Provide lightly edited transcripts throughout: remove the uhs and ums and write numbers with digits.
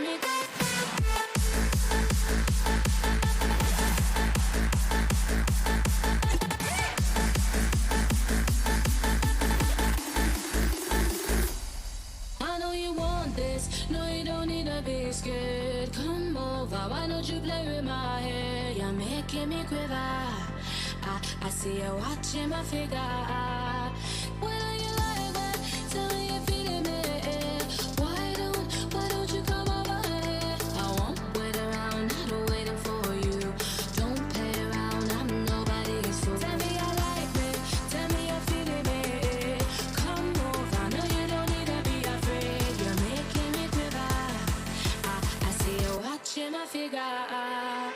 me. I know you want this, no you don't need to be scared. Come over, why don't you play with my hair? You're making me quiver. I see you watching my figure. When are you like that? Tell me you're feeling me. Why don't you come over here? I won't wait around, I'm waiting for you. Don't play around, I'm nobody's fool. Tell me I like me, tell me you're feeling me. Come over, no you don't need to be afraid. You're making me quiver. I see you watching my figure.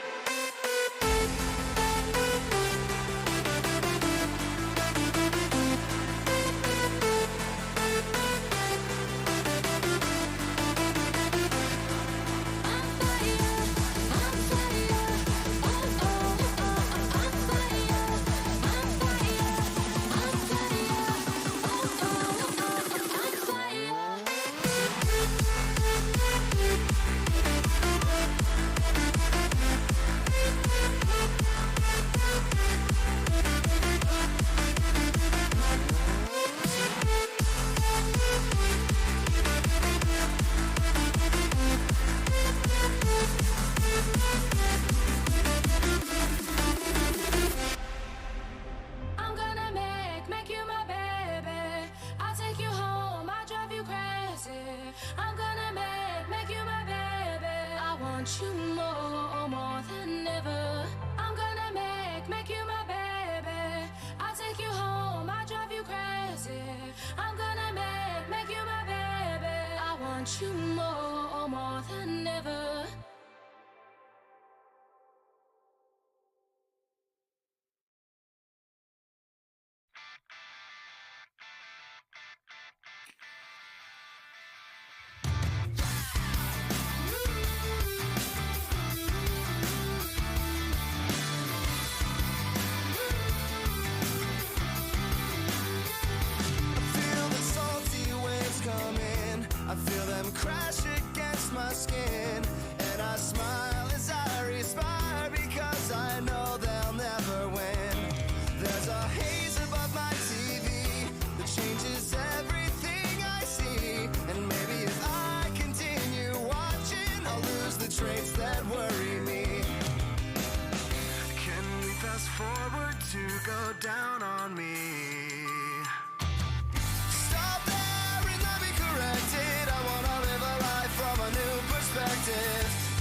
You more than ever. I'm gonna make you my baby. I'll take you home, I'll drive you crazy. I'm gonna make you my baby. I want you more than ever. I feel them crash against my skin, and I smile as I respire because I know they'll never win. There's a haze above my TV that changes everything I see, and maybe if I continue watching, I'll lose the traits that worry me. Can we fast forward to go down on me?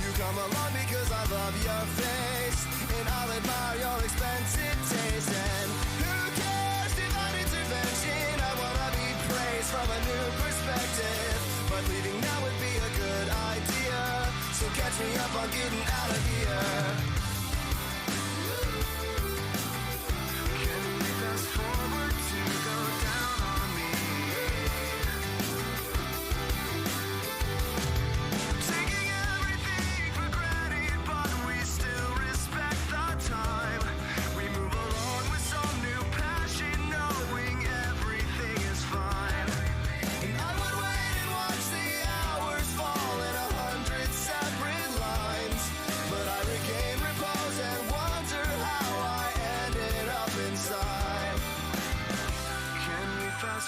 You come along because I love your face, and I'll admire your expensive taste. And who cares, divine intervention? I wanna be praised from a new perspective, but leaving now would be a good idea. So catch me up on getting out of here. Can we fast forward to go down on me?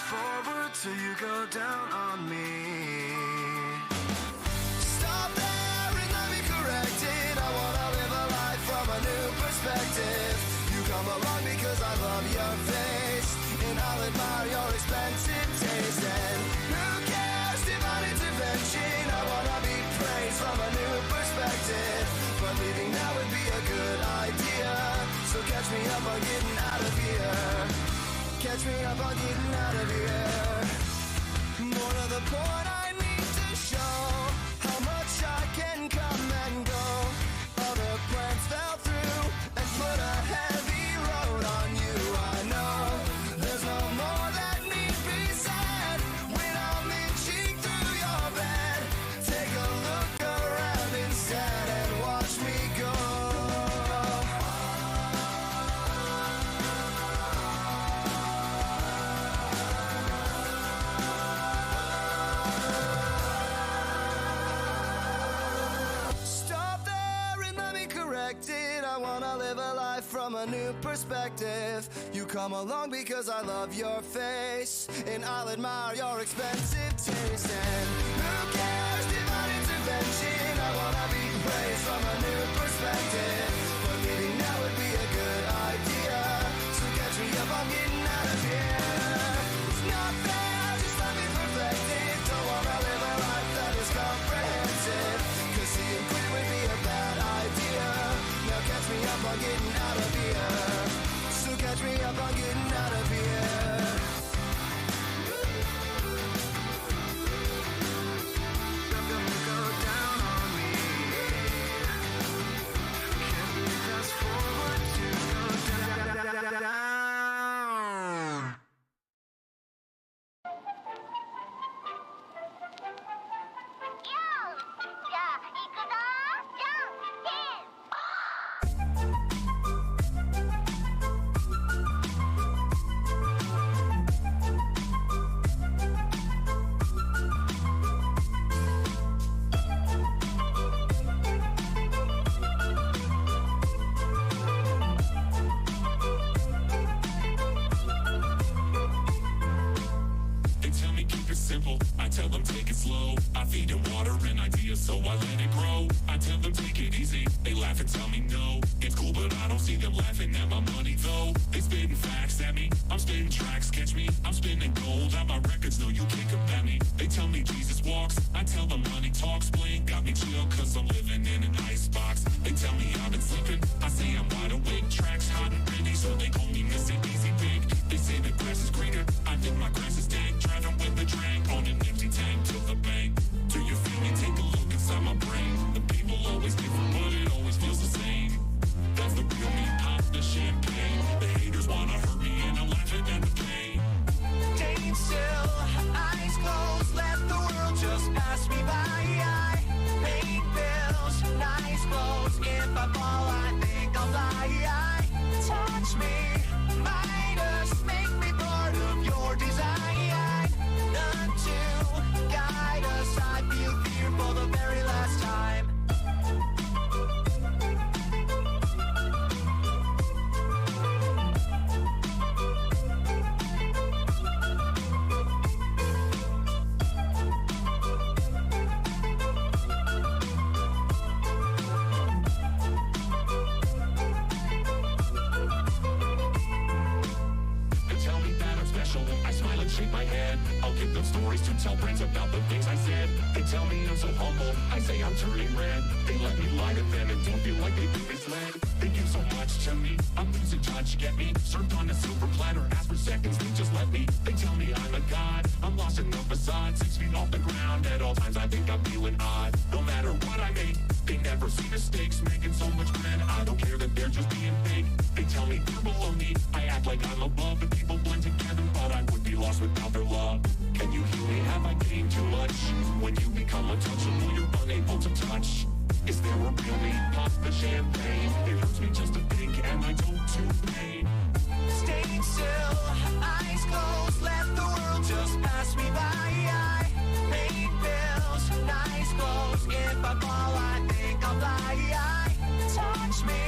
Forward till you go down on me. Stop there and let me correct it. I wanna live a life from a new perspective. You come along because I love your face, and I'll admire your expensive taste. And who cares, divine intervention? I wanna be praised from a new perspective, but leaving now would be a good idea. So catch me up on getting out of here. Catch me up on getting out of here. More to the point, I need to show how much I can come and go. Other plans fell through and put a heavy load on you. I know there's no more that need be said when I'm inching through your bed. Take a look around instead and watch me go. respected. I wanna live a life from a new perspective. You come along because I love your face, and I'll admire your expensive taste. And who cares, divine intervention? I wanna be praised from a new perspective. But leaving now would be a good idea, so catch me up, I'm getting out of here. It's not fair, just let me perfected. Don't wanna live a life that is comprehensive, cause seeing clear would be a bad idea. Now catch me up, I'm getting out of here. So catch me up, I'm getting out of here. Go down on me. Can we fast forward to go down? I tell them take it slow. I feed them water and ideas, so I let it grow. I tell them take it easy. They laugh and tell me no. It's cool, but I don't see them laughing at my money though. They spitting facts at me. I'm spitting tracks, catch me. I'm spinning gold on my records, no you can't combat me. They tell me Jesus walks. I tell them money talks. Blink got me chill, cause I'm living in an icebox. They tell me I've been sleeping. I say I'm wide awake. Tracks hot and ready, so they call me Mr. Easy Big. They say the grass is greener. I think my grass is dank. Driving with the drink on an empty tank to the bank. Do you feel me? Take a look inside my brain. The people always different, but it always feels the same. That's the real me, pop the champagne. The haters wanna hurt me and I'm laughing at the pain. Staying still, eyes closed, let the world just pass me by. I pay bills, nice clothes. If I fall, I think I'll fly. Touch me, Midas, make me part of your design. None to guide us, I feel fear for the very last time. Shake my head, I'll give them stories to tell friends about the things I said. They tell me I'm so humble, I say I'm turning red. They let me lie to them and don't feel like they've been misled. They give so much to me, I'm losing touch, get me. Served on a silver platter, ask for seconds, they just let me. They tell me I'm a god, I'm lost in the facade. 6 feet off the ground, at all times I think I'm feeling odd. No matter what I make, they never see mistakes. Making so much bread, I don't care that they're just being fake. They tell me they're below me, I act like I'm above. The people blend together, but I would be lost without their love. Can you heal me? Have I gained too much? When you become untouchable, you're unable to touch. Is there a real me? Pop the champagne. It hurts me just to think, and I don't do pain. Staying still, eyes closed, let the world just pass me by. I pay bills, nice clothes. If I fall, I think I'll fly. Touch me,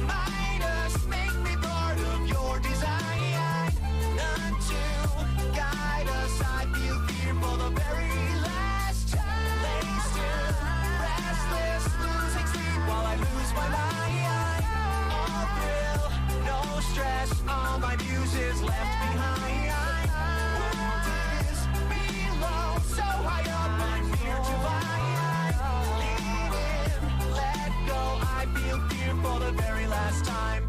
Midas, make me part of your design. None to guide us, I feel fear for the very last time. Lay still, restless, losing sleep while I lose my mind. All thrill, no stress, all my muses left behind. World is below, so high up, I'm fear to fly. Lean in, let go, I feel fear for the very last time.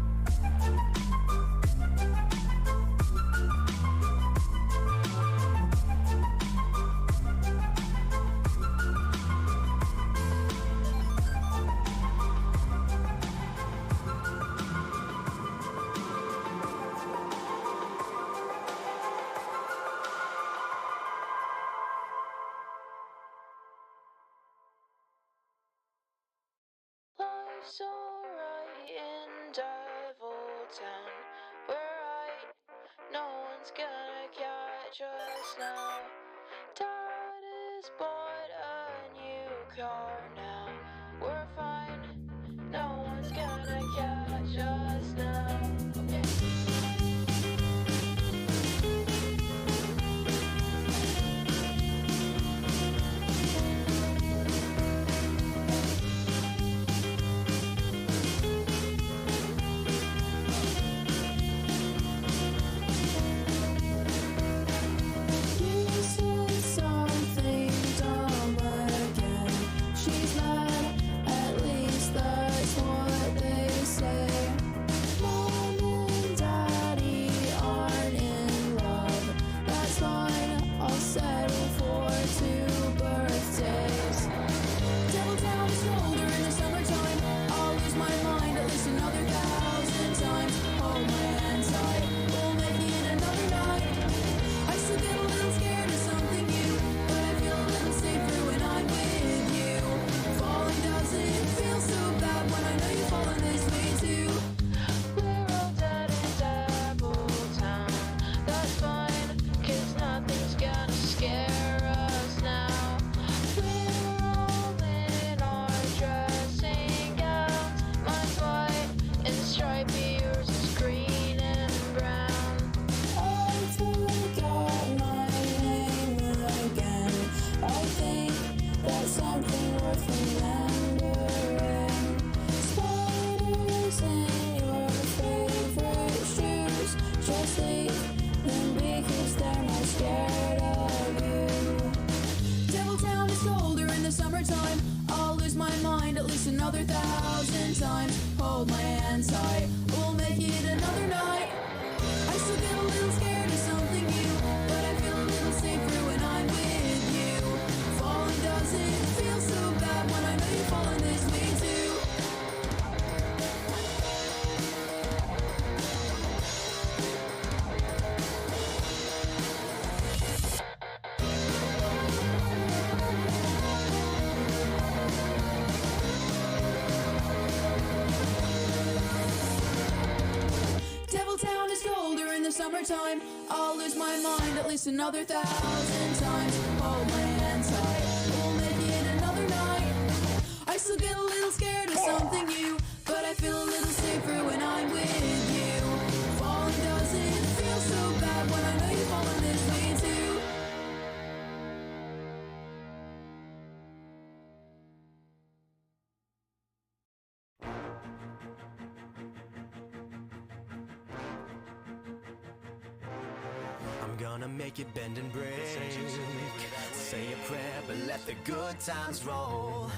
Life's alright in Devil Town. We're right, no one's gonna catch us now. Dad has bought a new car now. We're fine, no one's gonna least another 1,000 times. Hold my hand tight, we'll make it another night. I still get a little scared of something new, but I feel a little safer when I'm with you. Falling doesn't feel so bad when I know you're falling this way too. Town is colder in the summertime. I'll lose my mind at least another 1,000 times. Hold my hand tight, we'll make it another night. I still get a little scared of something new, but I feel a little safer when I'm with you. Falling doesn't feel so bad when I know you're falling this way too. I'm gonna make it bend and break. Say a prayer, but let the good times roll.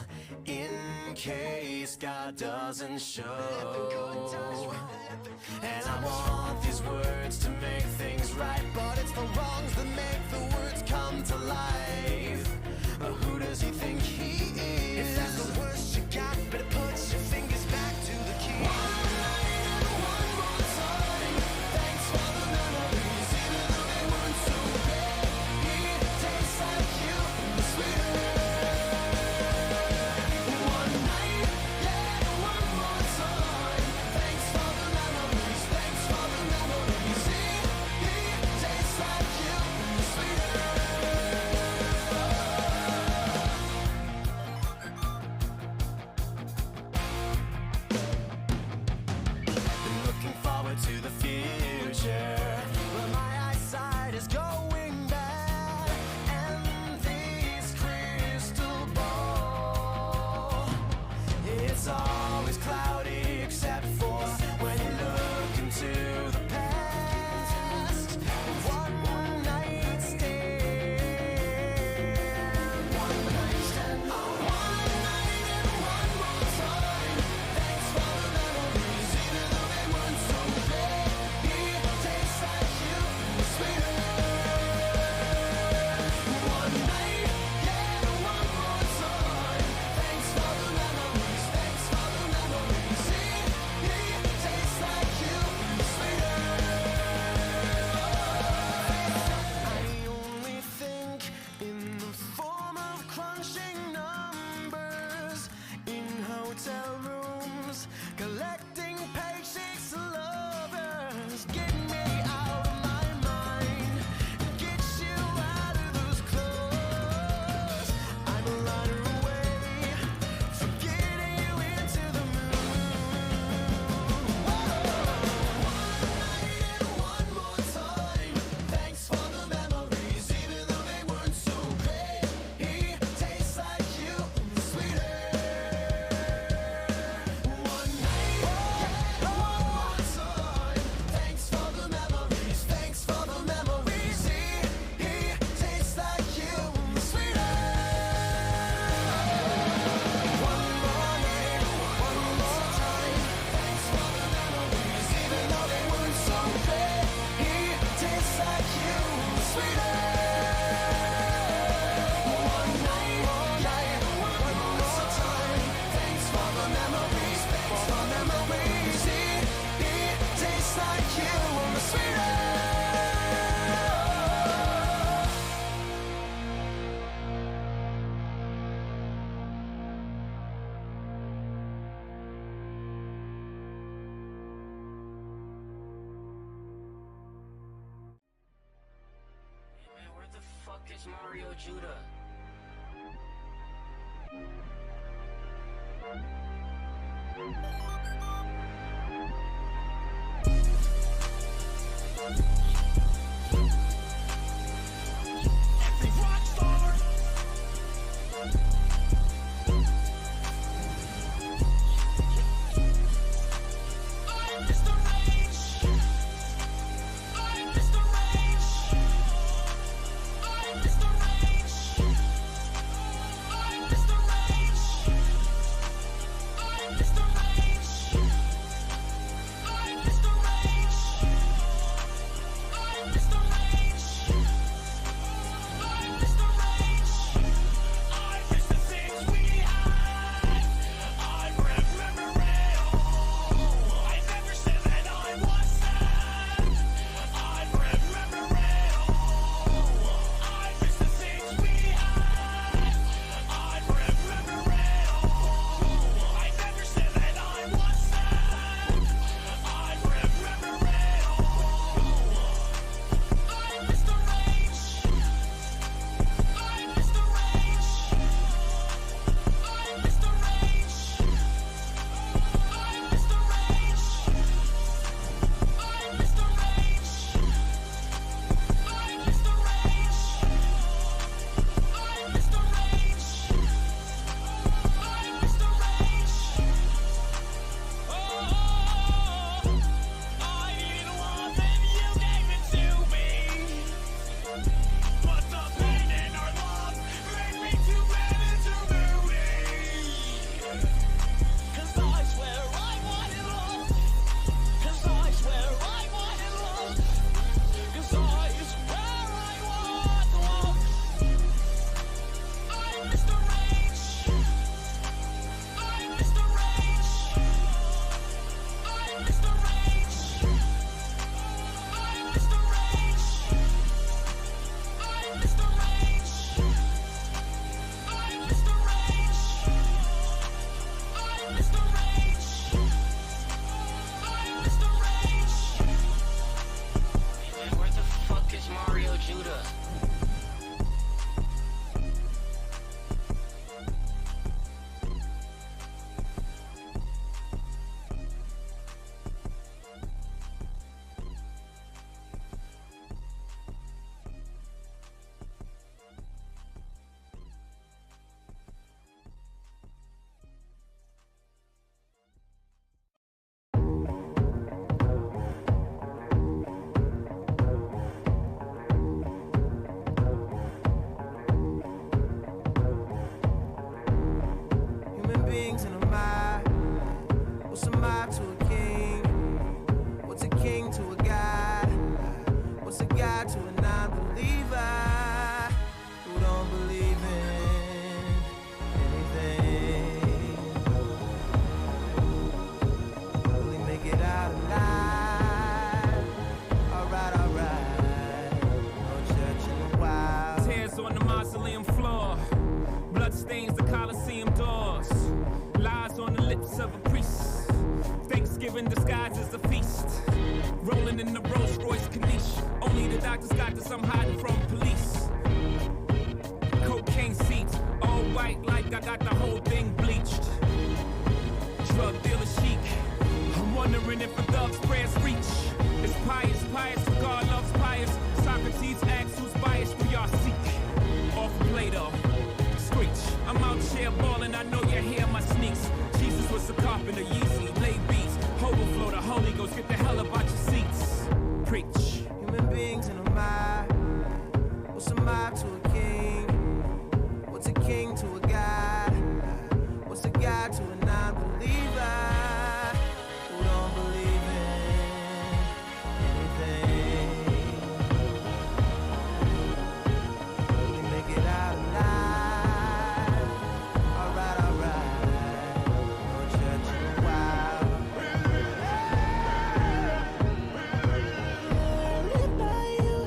In case God doesn't show. And I want these words to make things right, but it's the wrongs that make the words come to life. Who does he think he is? If that's the worst you got, better put your fingers back to the key. One night and one more time. Thanks for the memories, even though they weren't so great. It tastes like you, sweeter. One night, yeah, one more time. Thanks for the memories, thanks for the memories. It tastes like you, sweeter. Been looking forward to the future, but my eyesight is going bad. And this crystal ball, it's always cloudy except for when you look into the past. One night stand, one night stand, one night and one more time. Thanks for the memories, even though they weren't so great. It tastes like you, sweeter. One night, yeah, one more time. Thanks for the memories, thanks for the memories. It tastes like you, sweeter. I only think in the form of crunching numbers in hotel rooms, collecting paychecks to lovers. Get me out of my mind, get you out of those clothes. I'm a runner away from getting you into the moon. One night and one more time. Thanks for the memories, even though they weren't so great. It tastes like you, sweeter. One night, yeah, one more time. Thanks for the memories, thanks for the memories. It tastes like you, sweeter. One more night, one more time. Thanks for the memories, even though they weren't so great. It tastes like you, sweeter. One night, one more time. Thanks for the memories, thanks for memories. It tastes like you, sweeter. Man, where the fuck is Mario Judah? Every rock star. I'm Mr. Rage. I'm Mr. Rage. I'm Mr. Rage. in disguise as a feast. Rolling in the Rolls Royce Caniche. Only the doctors got this, I'm hiding from police. Cocaine seats, all white like I got the whole thing bleached. Drug dealer chic. I'm wondering if a thug's prayers reach. It's pious, pious, God loves pious. Socrates asks who's biased, we are seek. Off Plato, screech. I'm out here balling, I know you hear my sneaks. Jesus was a carpenter, Yeezy, lay beats. Overflow, the Holy Ghost, get the hell about your seats. Preach. Human beings in a mob. What's a mob to a king? What's a king to a god? What's a god to a non-believer who don't believe in anything? Will he make it out alive? Alright, alright. No church in a while. Live by you.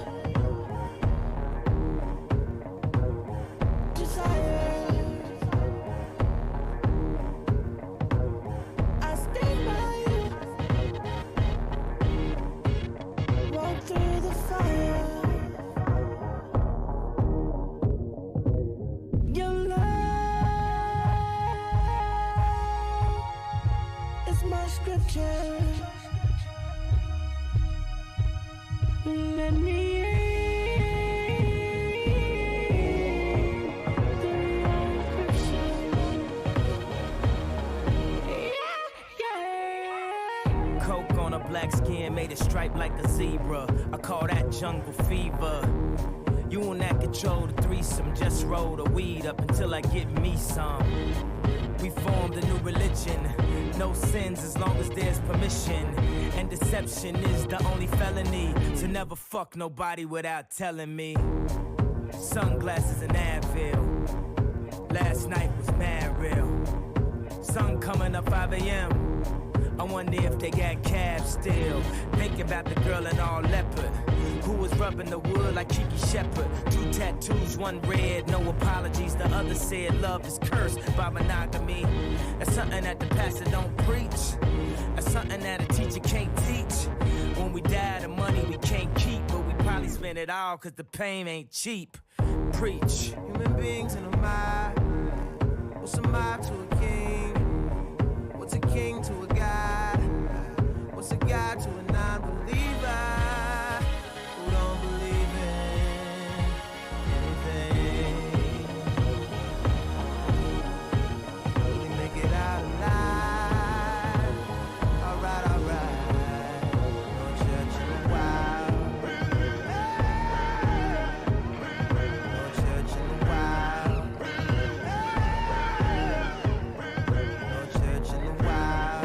Desire. I stay by you. Walk through the fire. Your love is my scripture. Let me Coke on a black skin made it stripe like a zebra. I call that jungle fever. You and that control the threesome. Just roll the weed up until I get me some. We formed a new religion. No sins as long as there's permission. And deception is the only felony. So never fuck nobody without telling me. Sunglasses and Advil. Last night was mad real. Sun coming up 5 a.m. I wonder if they got cabs still. Thinking about the girl in all leopard who was rubbing the wood like Kiki Shepard. 2 tattoos, 1 red, no apologies. The other said love is cursed by monogamy. That's something that the pastor don't preach. That's something that a teacher can't teach. When we die, the money we can't keep, but we probably spend it all cause the pain ain't cheap. Preach. human beings in a mob. What's a mob to a king? What's a king to a god? What's a god to a non-believer who don't believe in anything? Will he make it out alive? Alright, alright. No church in a while. No church in a while. No church in a while. No church in a while.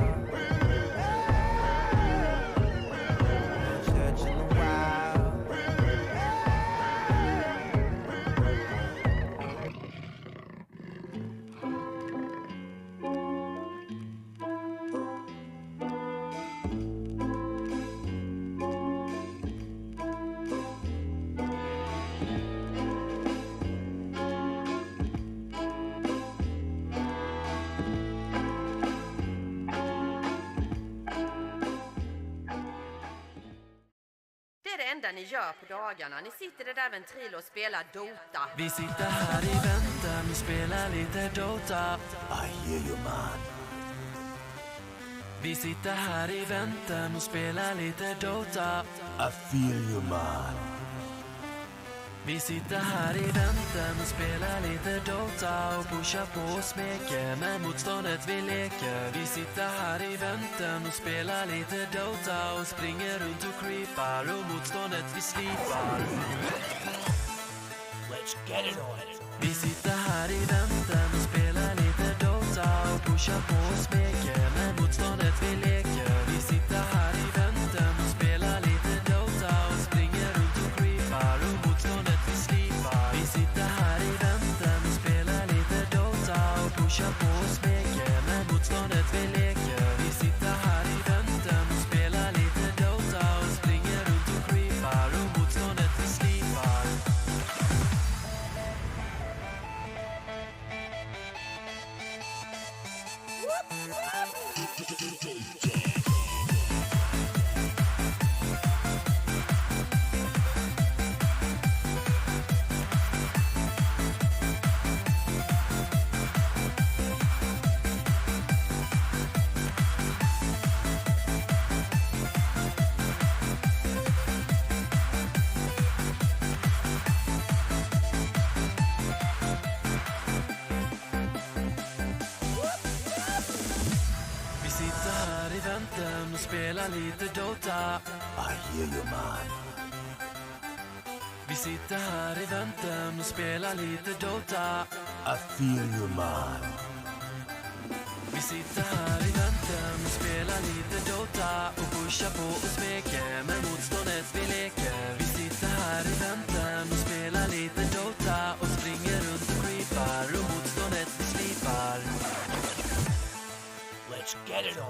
Det är det enda ni gör på dagarna. Ni sitter där vid en trilo och spelar Dota. Vi sitter här i väntan och spelar lite Dota. I hear you man. Vi sitter här i väntan och spelar lite Dota. I feel you man. Vi sitter här i väntan och spelar lite Dota och pushar på och smeker med motståndet vi leker. Vi sitter här i väntan och spelar lite Dota och springer runt och creepar och motståndet vi slipar. Let's get it on. Vi sitter här i väntan och spelar lite Dota och pushar på och smeker med motståndet vi leker. Vi sitter här i väntan och spelar lite Dota och springer runt och creepar och motståndet vi slipar. Vi sitter här i väntan och spelar lite Dota och pushar på och smeker med motståndet vi leker. Vi sitter här i väntan och spelar lite Dota och springer runt och creepar och motståndet vi slipar. vänten och spelar lite Dota. I hear you man. Vi sitter här i vänten och spelar lite Dota. I feel you man. Vi sitter här i vänten och spelar lite Dota och pushar på och smeker med motståndet vi leker. Vi sitter här i vänten och spelar lite Dota och springer runt och creepar och motståndet vi slipar. Let's get it on.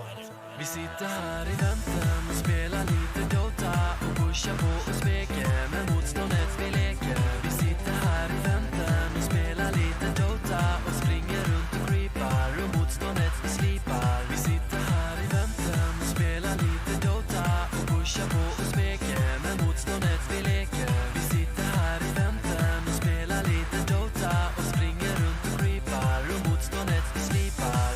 Vi sitter här i vänten och spelar lite Dota och pushar på och smeker med motståndet vi leker. Vi sitter här i vänten och spelar lite Dota och springer runt och creepar och motståndet vi slipar. Vi sitter här i vänten och spelar lite Dota och pushar på och smeker med motståndet vi leker. Vi sitter här i vänten och spelar lite Dota och springer runt och creepar och motståndet vi slipar.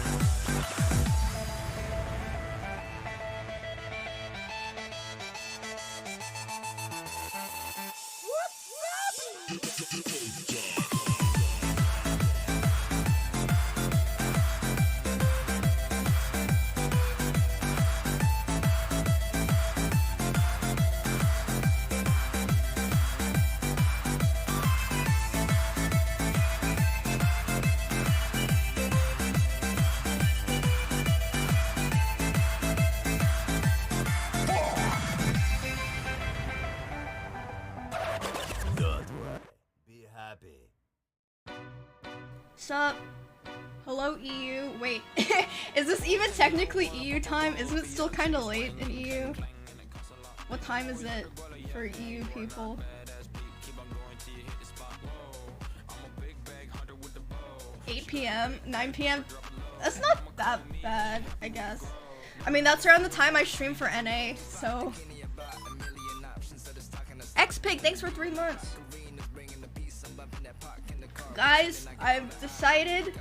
Be happy. Sup? Hello EU. Wait, is this even technically EU time? Isn't it still kind of late in EU? What time is it for EU people? 8 p.m., 9 p.m. That's not that bad, I guess. I mean, that's around the time I stream for NA, so. Xpig, thanks for 3 months. Guys, I've decided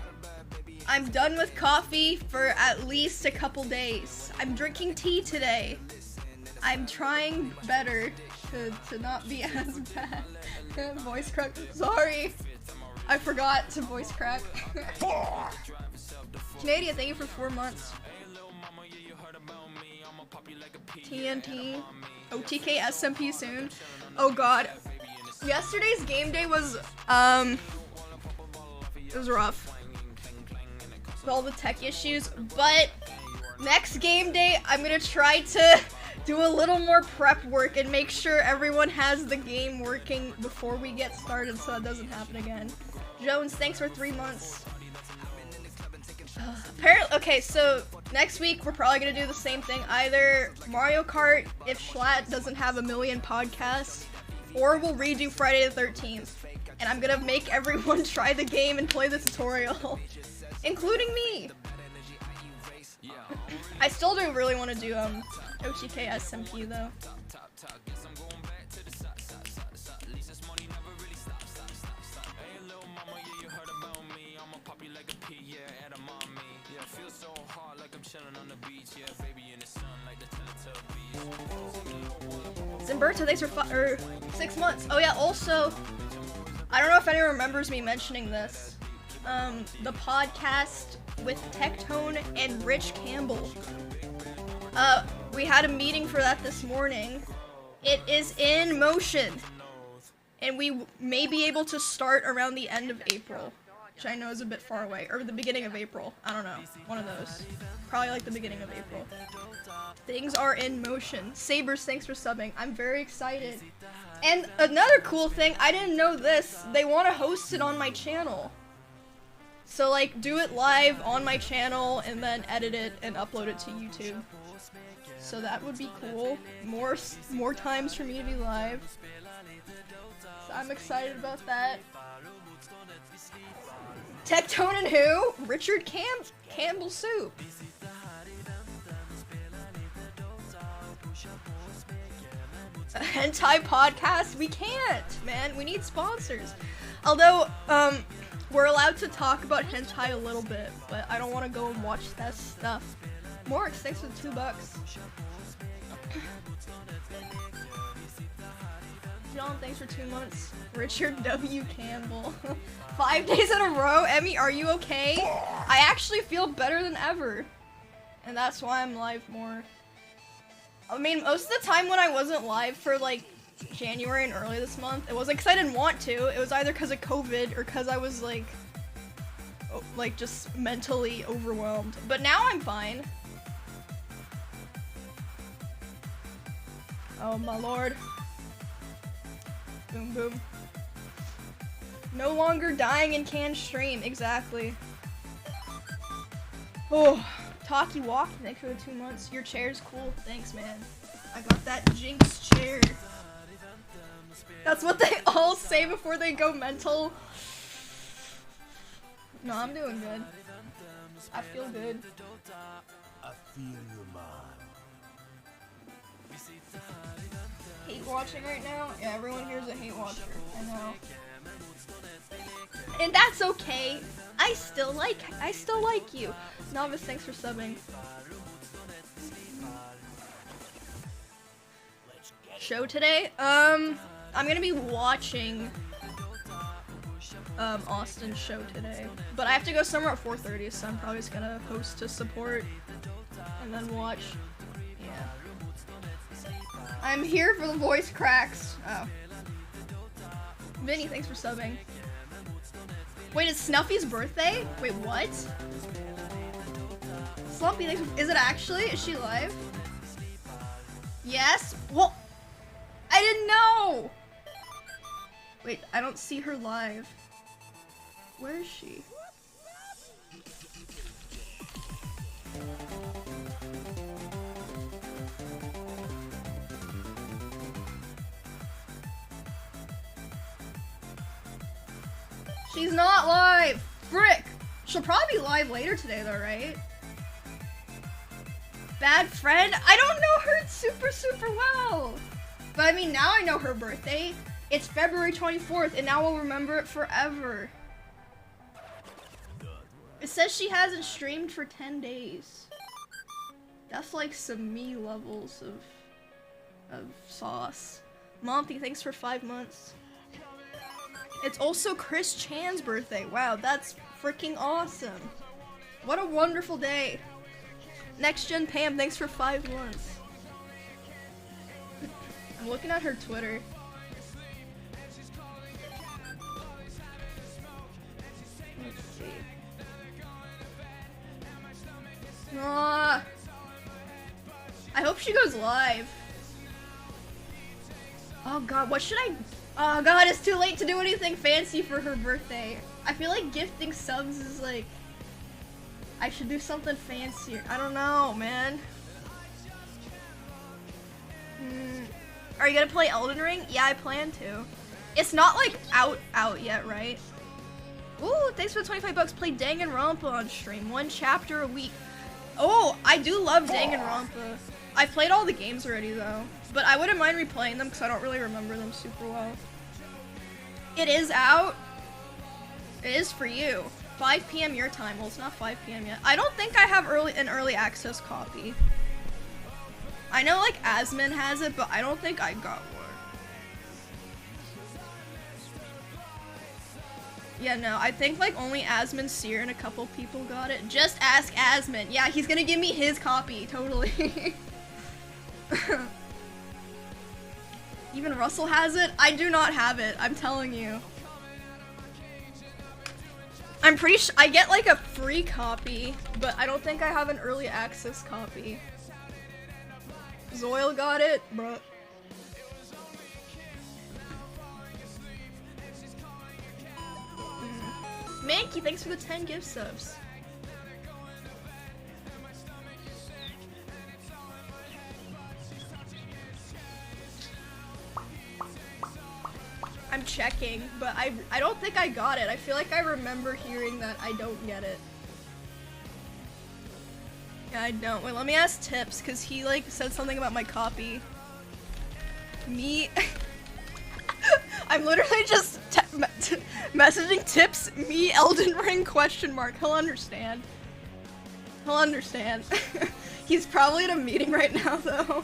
I'm done with coffee for at least a couple days. I'm drinking tea today. I'm trying better to not be as bad. Voice crack. Sorry. I forgot to voice crack. Canadian, thank you for 4 months. TNT. OTK SMP soon. Oh god. Yesterday's game day was, it was rough. With all the tech issues, but next game day, I'm gonna try to do a little more prep work and make sure everyone has the game working before we get started so it doesn't happen again. Jones, thanks for 3 months. Apparently, okay, so next week we're probably gonna do the same thing. Either Mario Kart if Schlatt doesn't have a million podcasts, or we'll redo Friday the 13th. And I'm gonna make everyone try the game and play the tutorial, including me. I still do really want to do OTK SMP though. Zimberto, thanks for 6 months. Oh yeah, also, I don't know if anyone remembers me mentioning this. The podcast with Tectone and Rich Campbell. We had a meeting for that this morning. It is in motion. And we may be able to start around the end of April, which I know is a bit far away. Or the beginning of April. I don't know. One of those. Probably like the beginning of April. Things are in motion. Sabers, thanks for subbing. I'm very excited. And another cool thing, I didn't know this. They want to host it on my channel. So like, do it live on my channel and then edit it and upload it to YouTube. So that would be cool. More times for me to be live. So I'm excited about that. Tectone and who? Richard Campbell Soup. A hentai podcast? We can't, man. We need sponsors. Although, we're allowed to talk about hentai a little bit, but I don't want to go and watch that stuff. Morix, thanks for the $2. John, thanks for 2 months. Richard W. Campbell. 5 days in a row. Emmy, are you okay? I actually feel better than ever. and that's why I'm live more. I mean, most of the time when I wasn't live for like January and early this month, it wasn't because I didn't want to. It was either because of COVID or because I was like just mentally overwhelmed. But now I'm fine. Oh my lord. Boom boom. No longer dying in canned stream, exactly. Oh, Talkie Walkie, thanks for the 2 months. Your chair's cool, thanks man. I got that Jinx chair. That's what they all say before they go mental. No, I'm doing good. I feel good. I feel your mind. Hate watching right now? Yeah, everyone here's a hate watcher. I know. And that's okay. I still like you. Novice, thanks for subbing. Show today? I'm gonna be watching Austin's show today. But I have to go somewhere at 4:30, so I'm probably just gonna host to support and then watch. Yeah. I'm here for the voice cracks. Oh. Vinny, thanks for subbing. Wait, it's Snuffy's birthday? Wait, what? Slumpy, thanks for, is it actually? Is she live? Yes? Well, I didn't know! Wait, I don't see her live. Where is she? She's not live! Frick! She'll probably be live later today though, right? Bad friend? I don't know her super well! But I mean, now I know her birthday. It's February 24th, and now I'll remember it forever. It says she hasn't streamed for 10 days. That's like some me levels of sauce. Monty, thanks for 5 months. It's also Chris Chan's birthday. Wow, that's freaking awesome. What a wonderful day. Next Gen Pam, thanks for 5 months. I'm looking at her Twitter. Let's see. I hope she goes live. Oh god, what should I... Oh god, it's too late to do anything fancy for her birthday. I feel like gifting subs is like... I should do something fancier. I don't know, man. Are you gonna play Elden Ring? Yeah, I plan to. It's not like out yet, right? Ooh, thanks for the 25 bucks. Play Danganronpa on stream. 1 chapter a week. Oh, I do love Danganronpa. I played all the games already though. But I wouldn't mind replaying them because I don't really remember them super well. It is out. It is for you. 5 p.m. your time. Well, it's not 5 p.m. yet. I don't think I have an early access copy. I know like Asmin has it, but I don't think I got one. Yeah, no, I think like only Asmin, Seer, and a couple people got it. Just ask Asmin. Yeah, he's gonna give me his copy, totally. Even Russell has it? I do not have it, I'm telling you. I'm pretty sure I get like a free copy, but I don't think I have an early access copy. Zoil got it, bruh. Mankey, thanks for the 10 gift subs. I'm checking, but I don't think I got it. I feel like I remember hearing that I don't get it. Yeah, I don't. Wait, let me ask Tips, because he like said something about my copy. Me? I'm literally just messaging Tips, me Elden Ring question mark. He'll understand. He'll understand. He's probably at a meeting right now though.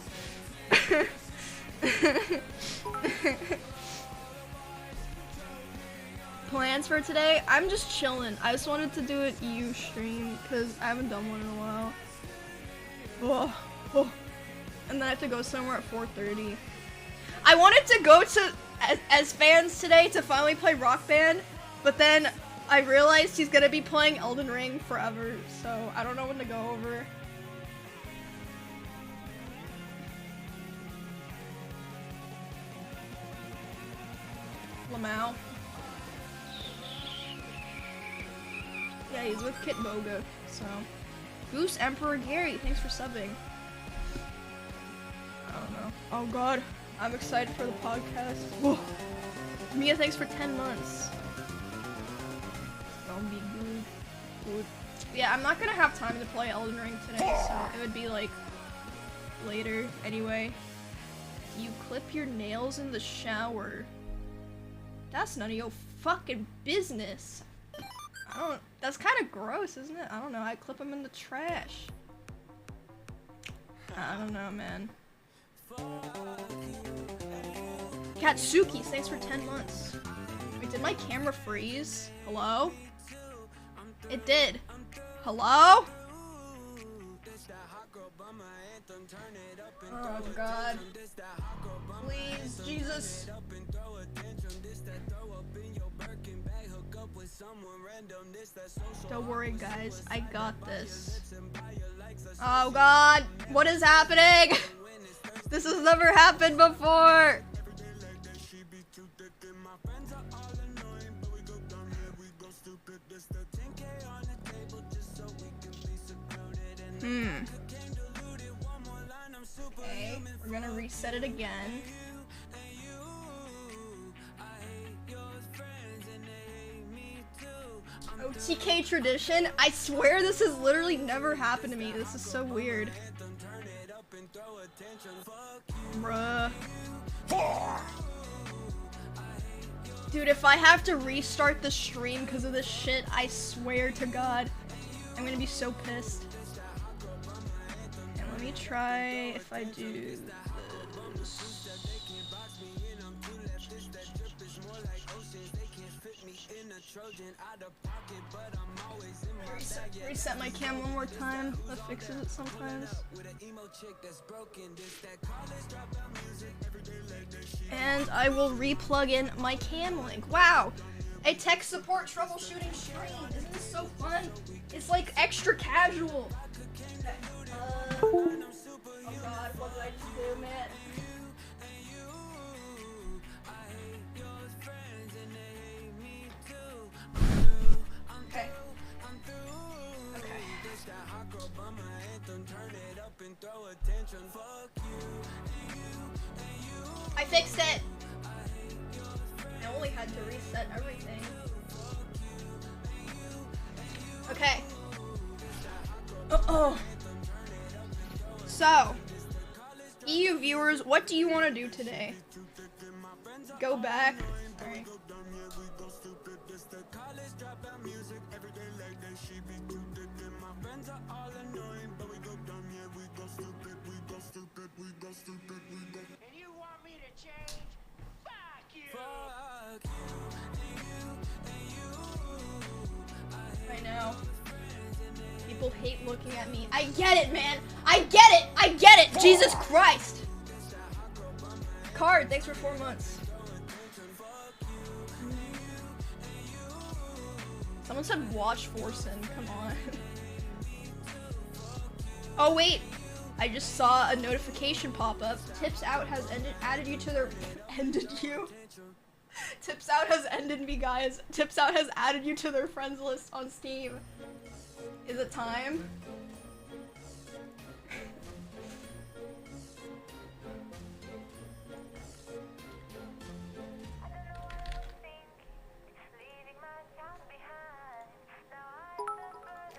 Plans for today? I'm just chilling. I just wanted to do an EU stream because I haven't done one in a while. Oh, oh. And then I have to go somewhere at 4:30. I wanted to go to as fans today to finally play Rock Band, but then I realized he's gonna be playing Elden Ring forever, so I don't know when to go over. Lamau. Yeah, he's with Kit Boga, so. Goose Emperor Gary, thanks for subbing. I don't know. Oh god, I'm excited for the podcast. Whoa. Mia, thanks for 10 months. That'll be good. Yeah, I'm not gonna have time to play Elden Ring today, so it would be like later anyway. You clip your nails in the shower. That's none of your fucking business. That's kind of gross, isn't it? I don't know. I clip them in the trash. I don't know, man. Katsuki, thanks for 10 months. Wait, did my camera freeze? Hello? It did. Hello? Oh god. Please, Jesus. Don't worry, guys. I got this. Oh god. What is happening? This has never happened before. Okay, we're gonna reset it again. OTK tradition? I swear this has literally never happened to me. This is so weird. Bruh. Dude, if I have to restart the stream because of this shit, I swear to God, I'm gonna be so pissed. And let me try if I do this. Reset my cam one more time. That fixes it sometimes. And I will re-plug in my cam link. Wow! A tech support troubleshooting stream! Isn't this so fun? It's like extra casual. Okay. Oh god, what did I just do, man? Okay. Okay. I fixed it! I only had to reset everything. Okay. Uh-oh. So, EU viewers, what do you want to do today? Go back. Alright. I know. People hate looking at me. I get it, man. I get it. I get it. Jesus Christ. Card, thanks for 4 months. Someone said watch Forsen. Come on. Oh wait. I just saw a notification pop up. Tips Out has added you to their Tips Out has ended me, guys. Tips Out has added you to their friends list on Steam. Is it time?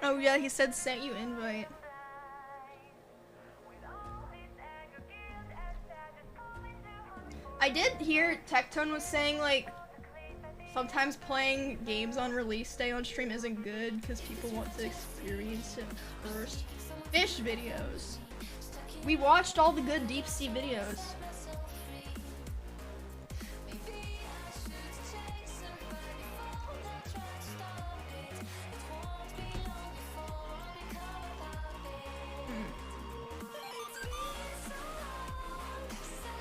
Oh yeah, he said sent you invite. I did hear Tectone was saying like sometimes playing games on release day on stream isn't good because people want to experience it first. Fish videos. We watched all the good deep sea videos.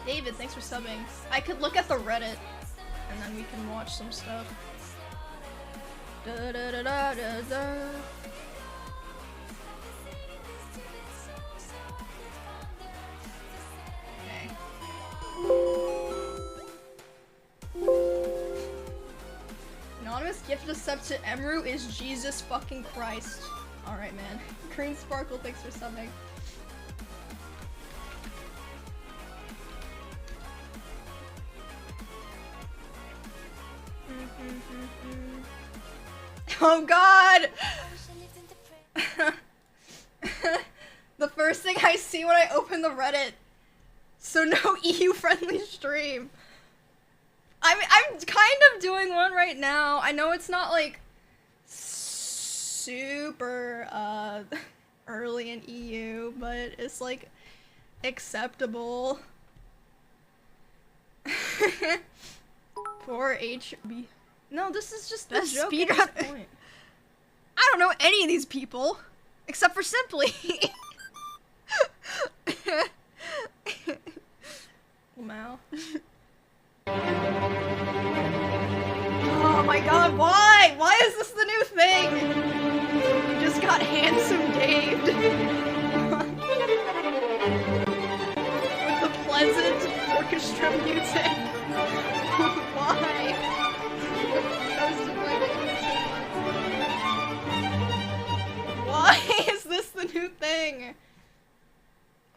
David, thanks for subbing. I could look at the Reddit, and then we can watch some stuff. Da, da, da, da, da, da. Anonymous gift of sub to Emiru is Jesus fucking Christ. Alright, man. Green Sparkle, thanks for subbing. Oh god! The first thing I see when I open the Reddit. So no EU friendly stream. I'm kind of doing one right now. I know it's not like super early in EU, but it's like acceptable. Poor HB. No, this is just a joke at this point. I don't know any of these people except for Simply. Wow. Oh my god, why? Why is this the new thing? We just got handsome Daved. With the pleasant orchestra music. Why? Why is this the new thing?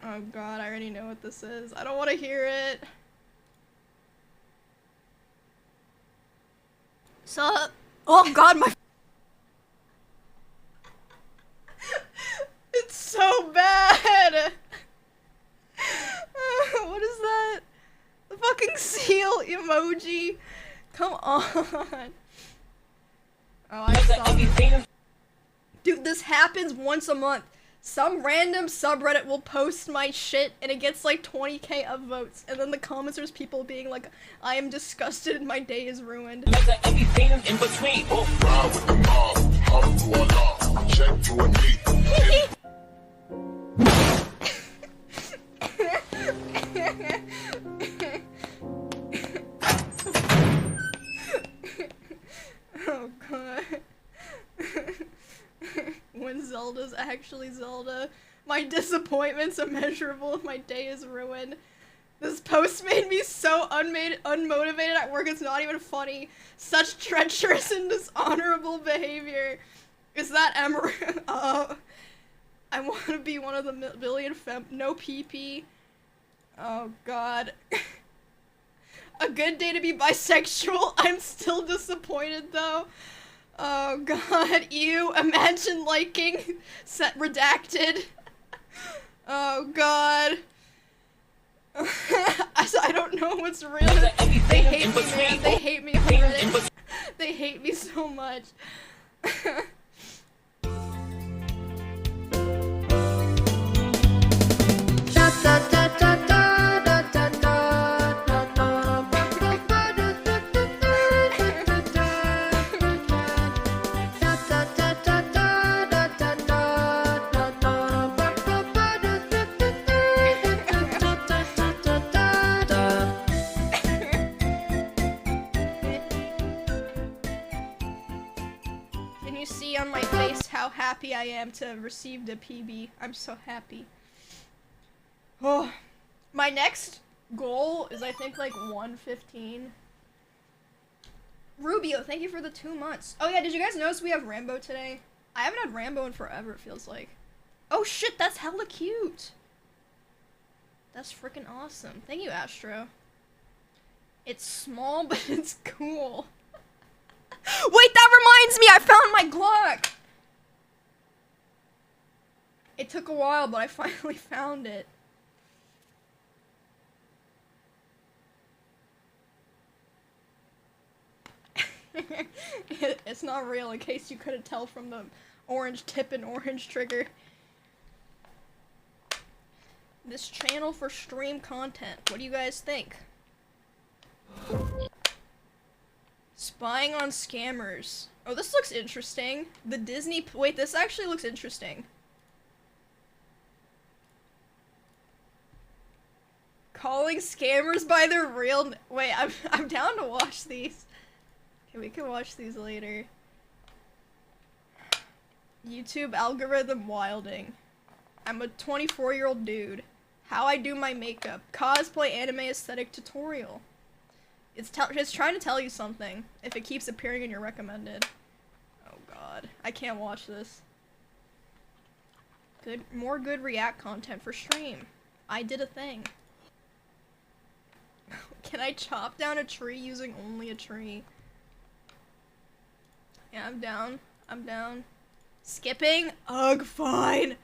Oh god, I already know what this is. I don't want to hear it. Sup? Oh god, my it's so bad. What is that? The fucking seal emoji. Come on. Oh, I saw. Dude, this happens once a month. Some random subreddit will post my shit and it gets like 20k upvotes, and then the comments there's people being like, I am disgusted and my day is ruined. Everything in between. Ride with the mob, up to Allah, check to a knee. Oh god. When Zelda's actually Zelda. My disappointment's immeasurable if my day is ruined. This post made me so unmotivated at work, it's not even funny. Such treacherous and dishonorable behavior. Is that Emiru? I want to be one of the billion no PP. Oh god. A good day to be bisexual. I'm still disappointed though. Oh god, ew, imagine liking set redacted. Oh god. I don't know what's real. They hate me, man. They hate me on Reddit. They hate me so much. On my face how happy I am to have received a PB. I'm so happy. Oh, my next goal is I think like 115. Rubio, thank you for the 2 months. Oh yeah, did you guys notice we have Rambo today? I haven't had Rambo in forever, it feels like. Oh shit, that's hella cute. That's freaking awesome. Thank you, Astro. It's small, but it's cool. Wait, that reminds me! I found my Glock! It took a while, but I finally found it. It's not real, in case you couldn't tell from the orange tip and orange trigger. This channel for stream content. What do you guys think? Spying on scammers. Oh, this looks interesting. The Disney... Wait, this actually looks interesting. Calling scammers by their real wait, I'm down to watch these. Okay, we can watch these later. YouTube algorithm wilding. I'm a 24-year-old dude. How I do my makeup. Cosplay anime aesthetic tutorial. It's trying to tell you something if it keeps appearing in your recommended. Oh god. I can't watch this. More good React content for stream. I did a thing. Can I chop down a tree using only a tree? Yeah, I'm down. I'm down. Skipping? Ugh, fine.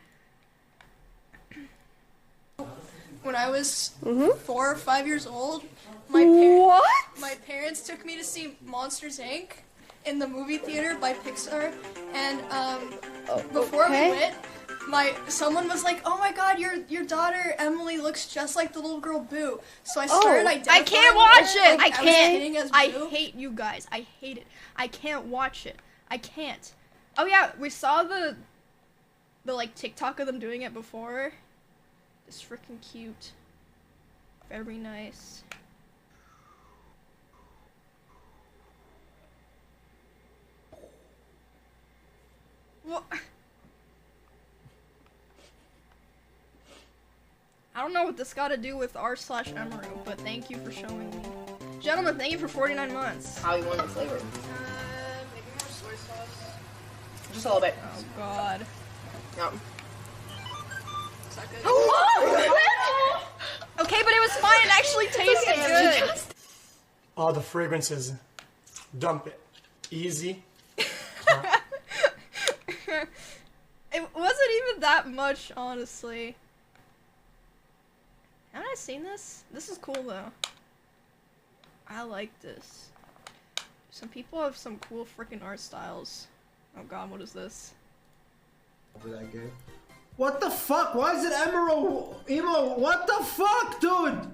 When I was 4 or 5 years old, my parents took me to see Monsters Inc. in the movie theater by Pixar, and before we went, someone was like, "Oh my God, your daughter Emily looks just like the little girl Boo." So I started identifying. I can't watch it. I can't. I hate you guys. I hate it. I can't watch it. I can't. Oh yeah, we saw the like TikTok of them doing it before. It's freaking cute. Very nice. What? I don't know what this got to do with r/Emiru, but thank you for showing me. Gentlemen, thank you for 49 months. How you want the flavor? Maybe more soy sauce. Just a little bit. Oh god. Yep. Okay, but it was fine. It actually tasted good. All the fragrances. Dump it. Easy. It wasn't even that much, honestly. Haven't I seen this? This is cool, though. I like this. Some people have some cool freaking art styles. Oh god, what is this? What the fuck? Why is it Emiru? Emo, what the fuck, dude?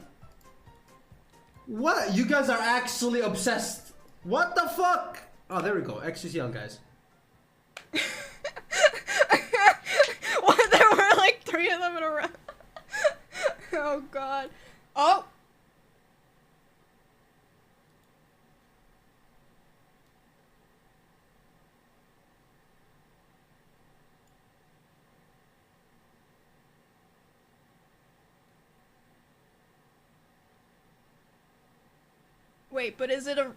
What? You guys are actually obsessed. What the fuck? Oh, there we go. XCCL, guys. What? There were like 3 of them in a row. Oh god. Oh! Wait, but is it a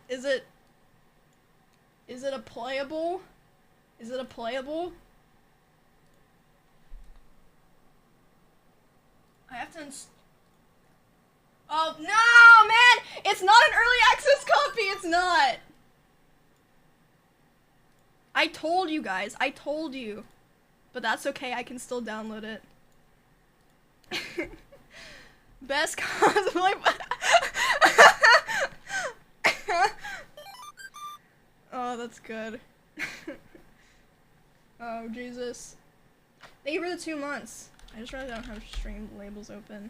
playable? Is it a playable? I have to oh, no, man! It's not an early access copy! It's not! I told you guys. I told you. But that's okay. I can still download it. Best cosplay... Oh, that's good. Oh, Jesus. Thank you for the 2 months. I just realized I don't have stream labels open.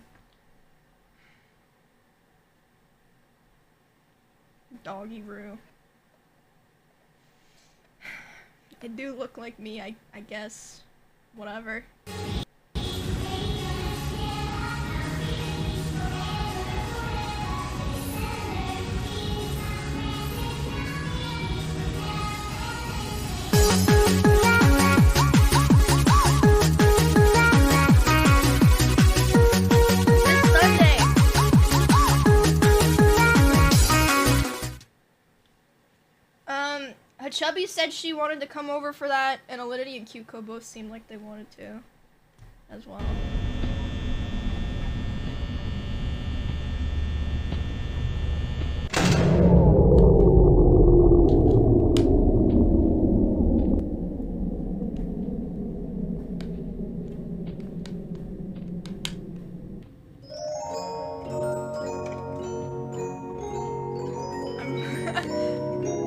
Doggy Roo. They do look like me, I guess. Whatever. Chubby said she wanted to come over for that, and Alinity and Cuco both seemed like they wanted to as well.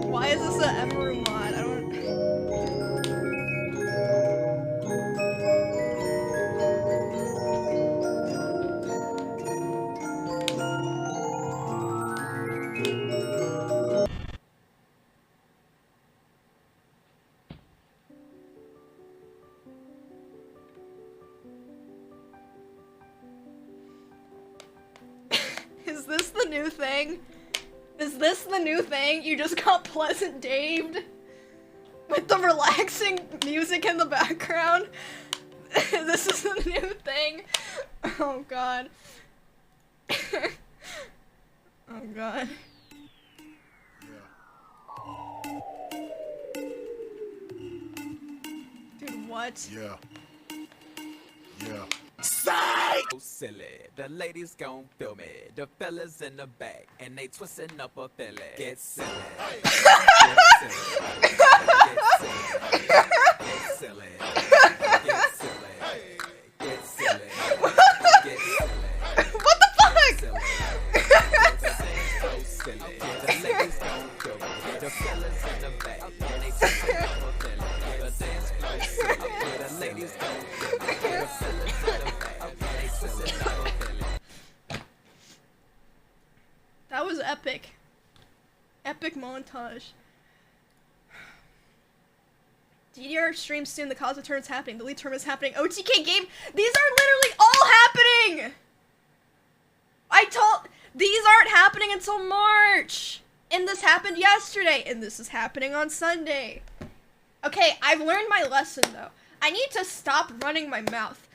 Why is this an Emiru mod? I don't... Is this the new thing? Is this the new thing? You just got Pleasant Daved? With the relaxing music in the background? This is the new thing? Oh god. Oh god. Dude, what? Yeah. Yeah. Psych! So silly, the ladies gon' feel me. The fellas in the back, and they twisting up a filly. Get silly. Get silly. Get silly. Get silly. Get silly. Get silly. What the fuck? So silly, the ladies gon' feel me. The fellas in the back, and they twisting up a filly. The dance floor silly, the ladies gon' feel me. The fellas in the back, and they twisting up a filly. That was epic. Epic montage. DDR streams soon, the Cosmo tournament's happening, the League tournament's happening, OTK game, these are literally all happening! These aren't happening until March! And this happened yesterday, and this is happening on Sunday. Okay, I've learned my lesson though. I need to stop running my mouth.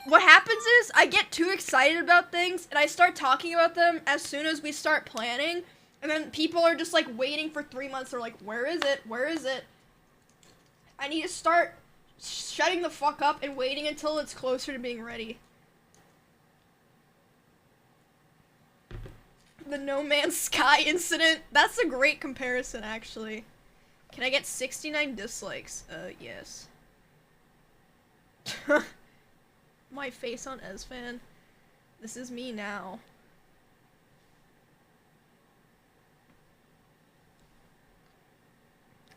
What happens is, I get too excited about things, and I start talking about them as soon as we start planning, and then people are just like waiting for 3 months, they're like, where is it? Where is it? I need to start shutting the fuck up and waiting until it's closer to being ready. The No Man's Sky incident. That's a great comparison, actually. Can I get 69 dislikes? Yes. My face on Esfan. This is me now.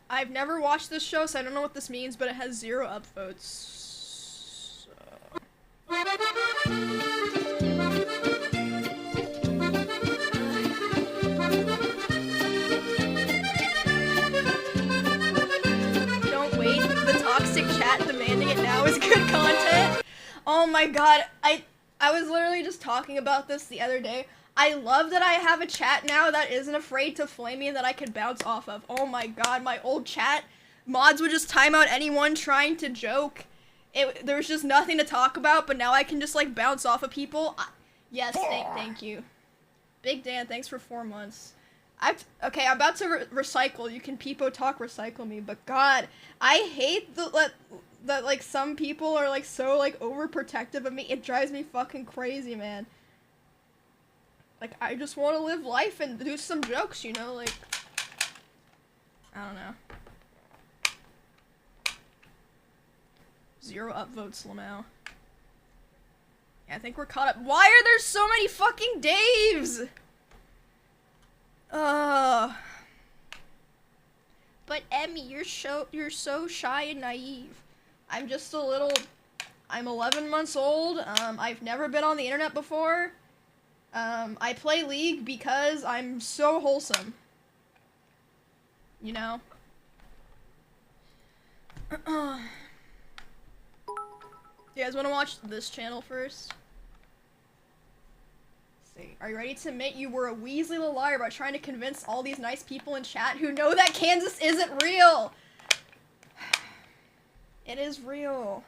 I've never watched this show, so I don't know what this means, but it has 0 upvotes. Don't wait, the toxic chat demanding it now is good content. Oh my god, I was literally just talking about this the other day. I love that I have a chat now that isn't afraid to flame me and that I can bounce off of. Oh my god, my old chat, mods would just time out anyone trying to joke. There was just nothing to talk about, but now I can just like bounce off of people. Yes, thank you. Big Dan, thanks for 4 months. Okay, I'm about to recycle. You can peepo talk recycle me, but god, I hate that like some people are like so like overprotective of me. It drives me fucking crazy, man. Like, I just want to live life and do some jokes, you know, like, I don't know. 0 upvotes, Lamau. Yeah, I think we're caught up. Why are there so many fucking Daves? But Emmy, you're so shy and naive. I'm just a little, I'm 11 months old, I've never been on the internet before. I play League because I'm so wholesome. You know? You guys wanna watch this channel first? Let's see. Are you ready to admit you were a Weasley little liar by trying to convince all these nice people in chat who know that Kansas isn't real? It is real.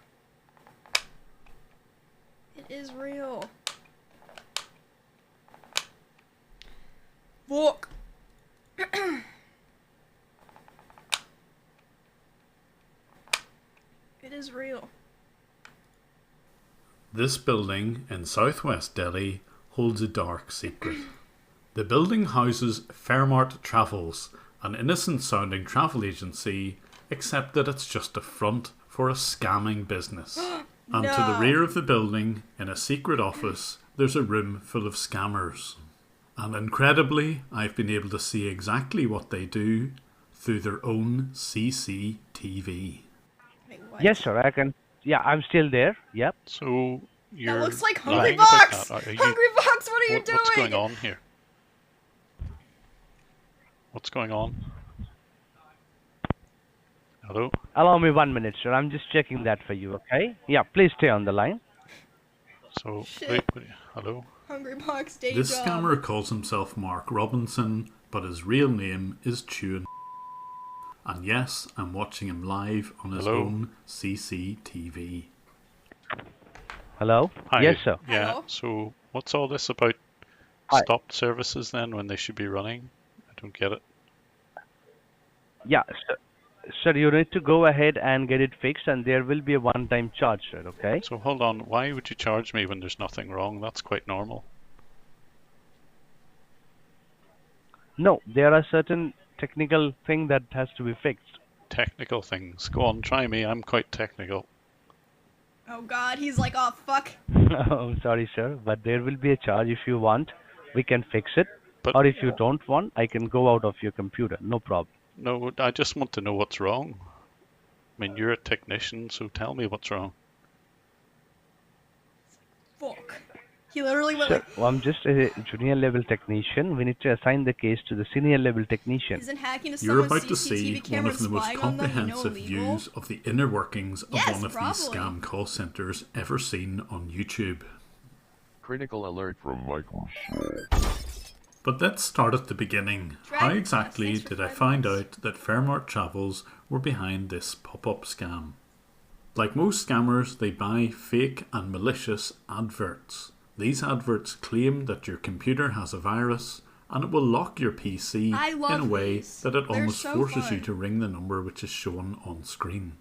It is real. Fuck. It is real. This building in southwest Delhi holds a dark secret. The building houses Fairmart Travels, an innocent-sounding travel agency, except that it's just a front for a scamming business. And to the rear of the building, in a secret office, there's a room full of scammers. And incredibly, I've been able to see exactly what they do through their own CCTV. Yes, sir, I can. Yeah, I'm still there. Yep. So you're that looks like Hungry lying Box! about that. Hungry Box, what are you doing? What's going on here? What's going on? Hello? Allow me 1 minute, sir. I'm just checking that for you, okay? Yeah, please stay on the line. So, Shit. wait, hello? Hungry Box day This job. scammer calls himself Mark Robinson, but his real name is Chewin. And yes, I'm watching him live on his Hello? own CCTV. Hello? Hi. Yes, sir. Yeah, Hello? so what's all this about Hi. stopped services then when they should be running? I don't get it. Yeah, sir, you need to go ahead and get it fixed, and there will be a one-time charge, sir, okay? So hold on, why would you charge me when there's nothing wrong? That's quite normal. No, there are certain technical thing that has to be fixed. Technical things. Go on, try me. I'm quite technical. Oh god, he's like, oh fuck. I'm sorry, sir, but there will be a charge. If you want, we can fix it. But Or if you don't want, I can go out of your computer. No problem. no, I just want to know what's wrong. I mean, you're a technician, so tell me what's wrong. Fuck. He literally went Sir, like, I'm just a junior level technician. We need to assign the case to the senior level technician. isn't hacking to You're someone's about to see CCTV one camera of the most spying on them, comprehensive views of the inner workings of Yes, one of probably. these scam call centers ever seen on YouTube. Critical alert from Michael. But let's start at the beginning. How exactly did I find out that Fairmart Travels were behind this pop-up scam? Like most scammers, they buy fake and malicious adverts. These adverts claim that your computer has a virus and it will lock your PC in a way that it almost forces you to ring the number which is shown on screen.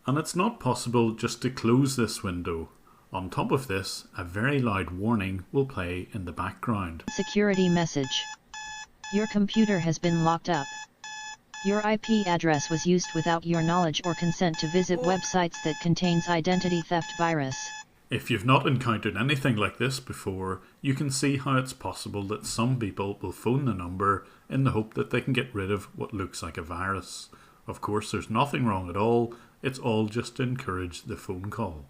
And it's not possible just to close this window. On top of this, a very loud warning will play in the background. Security message. Your computer has been locked up. Your IP address was used without your knowledge or consent to visit websites that contains identity theft virus. If you've not encountered anything like this before, you can see how it's possible that some people will phone the number in the hope that they can get rid of what looks like a virus. Of course, there's nothing wrong at all, it's all just to encourage the phone call.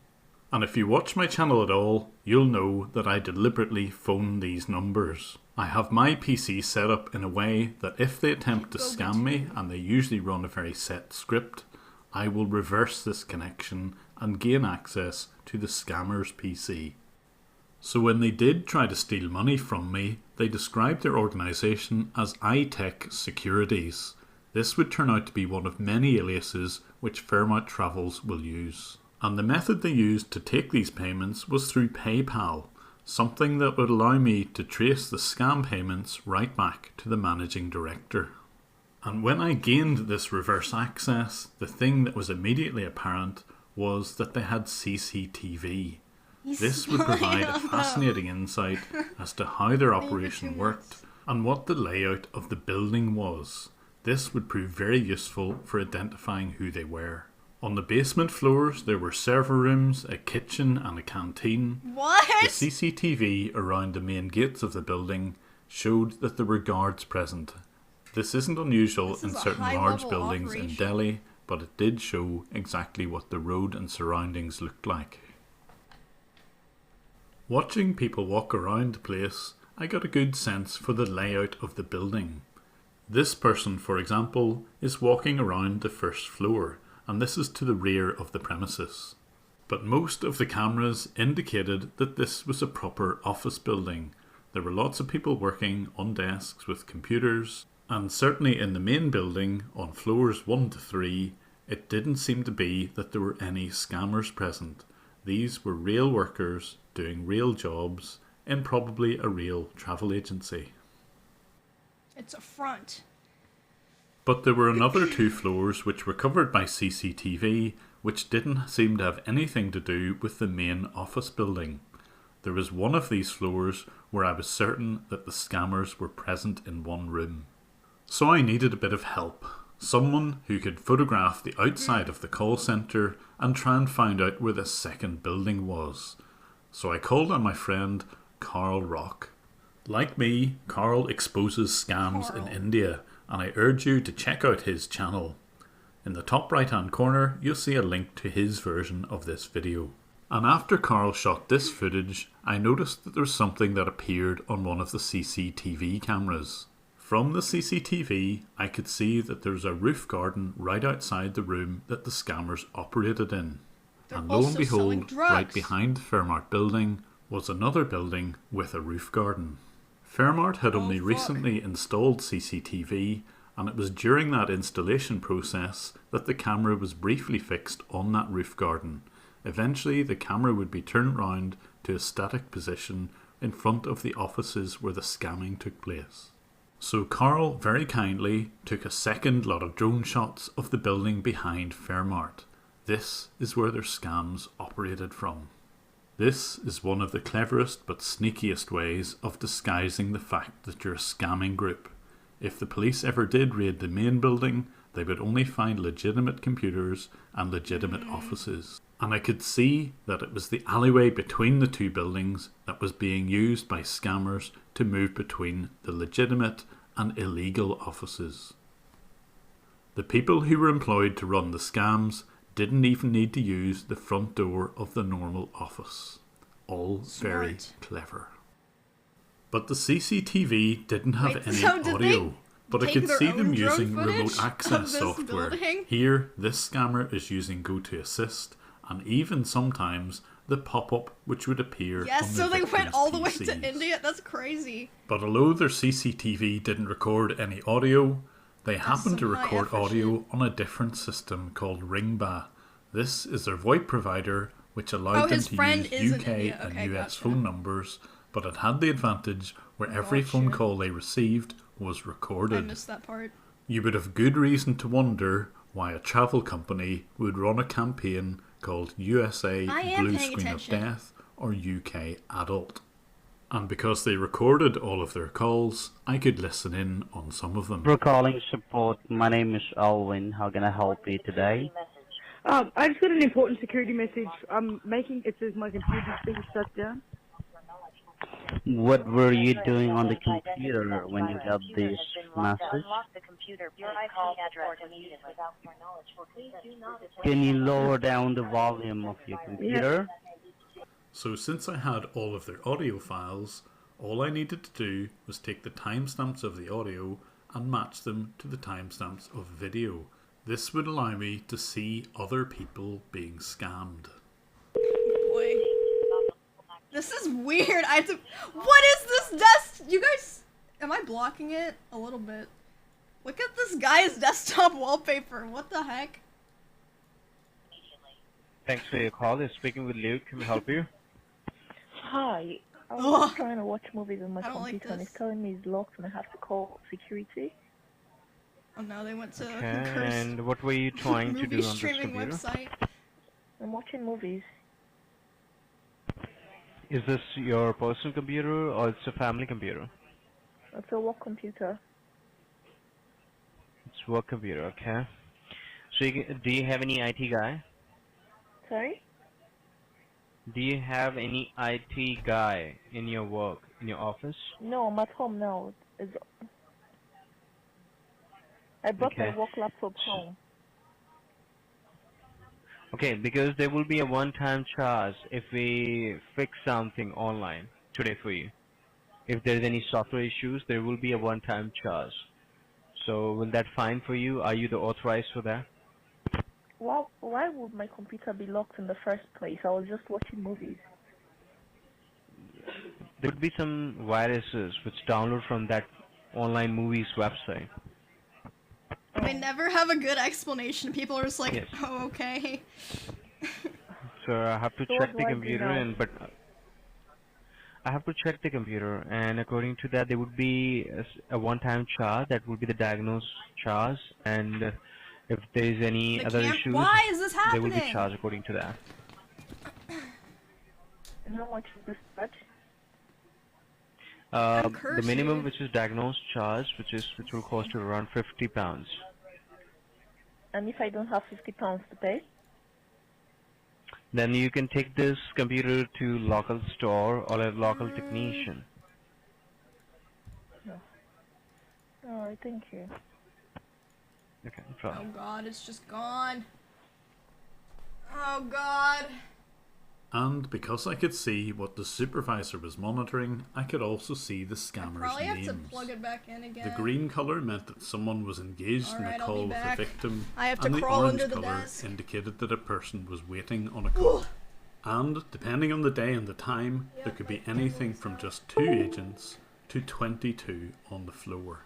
And if you watch my channel at all, you'll know that I deliberately phone these numbers. I have my PC set up in a way that if they attempt to scam me, and they usually run a very set script, I will reverse this connection and gain access to the scammer's PC. So when they did try to steal money from me, they described their organisation as iTech Securities. This would turn out to be one of many aliases which Fairmart Travels will use. And the method they used to take these payments was through PayPal, something that would allow me to trace the scam payments right back to the managing director. And when I gained this reverse access, the thing that was immediately apparent was that they had CCTV. This would provide a fascinating insight as to how their operation worked and what the layout of the building was. This would prove very useful for identifying who they were. On the basement floors there were server rooms, a kitchen and a canteen. What? The CCTV around the main gates of the building showed that there were guards present. This isn't unusual in certain large buildings in Delhi, but it did show exactly what the road and surroundings looked like. Watching people walk around the place, I got a good sense for the layout of the building. This person, for example, is walking around the first floor, and this is to the rear of the premises. But most of the cameras indicated that this was a proper office building. There were lots of people working on desks with computers, and certainly in the main building, on floors 1 to 3, it didn't seem to be that there were any scammers present. These were real workers doing real jobs in probably a real travel agency. It's a front. But there were another 2 floors which were covered by CCTV, which didn't seem to have anything to do with the main office building. There was one of these floors where I was certain that the scammers were present in one room. So I needed a bit of help. Someone who could photograph the outside of the call centre and try and find out where the second building was. So I called on my friend Carl Rock. Like me, Carl exposes scams in India, and I urge you to check out his channel. In the top right hand corner you'll see a link to his version of this video. And after Carl shot this footage, I noticed that there was something that appeared on one of the CCTV cameras. From the CCTV I could see that there was a roof garden right outside the room that the scammers operated in. And lo and behold, right behind the Fairmart building was another building with a roof garden. Fairmart had only recently installed CCTV, and it was during that installation process that the camera was briefly fixed on that roof garden. Eventually, the camera would be turned round to a static position in front of the offices where the scamming took place. So Carl very kindly took a second lot of drone shots of the building behind Fairmart. This is where their scams operated from. This is one of the cleverest but sneakiest ways of disguising the fact that you're a scamming group. If the police ever did raid the main building, they would only find legitimate computers and legitimate offices. And I could see that it was the alleyway between the two buildings that was being used by scammers to move between the legitimate and illegal offices. The people who were employed to run the scams didn't even need to use the front door of the normal office. All very clever. But the CCTV didn't have any audio, but I could see them using remote access software. Here, this scammer is using GoToAssist, and even sometimes the pop-up which would appear on so they went all the way to PCs. India? That's crazy. But although their CCTV didn't record any audio, they happened to record audio on a different system called Ringba. This is their VoIP provider, which allowed them to use UK and US phone numbers, but it had the advantage where every phone call they received was recorded. I missed that part. You would have good reason to wonder why a travel company would run a campaign called USA Blue Screen of Death or UK Adult. And because they recorded all of their calls, I could listen in on some of them. For calling support, my name is Alwyn. How can I help you today? I just got an important security message. It says my computer's being shut down. What were you doing on the computer when you got this message? Can you lower down the volume of your computer? So since I had all of their audio files, all I needed to do was take the timestamps of the audio and match them to the timestamps of video. This would allow me to see other people being scammed. Boy. This is weird. What is this desk? You guys, am I blocking it? A little bit. Look at this guy's desktop wallpaper. What the heck? Thanks for your call. You're speaking with Luke. Can we help you? Hi. I was trying to watch movies on my computer and it's telling me it's locked and I have to call security. Oh no, they went to and what were you trying to do on this computer? Website. I'm watching movies. Is this your personal computer or it's a family computer? It's a work computer. It's work computer, okay. So do you have any IT guy? Sorry? Do you have any IT guy in your work, in your office? No, I'm at home now. I brought my work laptop home. Okay, because there will be a one-time charge if we fix something online today for you. If there's any software issues, there will be a one-time charge. So will that fine for you? Are you the authorized for that? Well, why would my computer be locked in the first place? I was just watching movies. There would be some viruses which download from that online movies website. They never have a good explanation. People are just like, Yes. oh, okay. So I have to So check what the do I do computer, now? I have to check the computer, and according to that, there would be a one-time charge. That would be the diagnosed charge, and if there is any other issues, Why is this there will be happening? charged according to that. And how much is this charge? The minimum, which is diagnosed charge, which will cost you around £50. And if I don't have £50 to pay? Then you can take this computer to local store or a local technician. No. Alright, thank you. Okay, no problem. Oh god, it's just gone. Oh god. And because I could see what the supervisor was monitoring, I could also see the scammer's Probably have names. to plug it back in again. The green colour meant that someone was engaged in a Alright, I'll call be with back. the victim, I have to and the crawl orange under the colour desk. indicated that a person was waiting on a call. And depending on the day and the time, there could be anything from just 2 agents to 22 on the floor.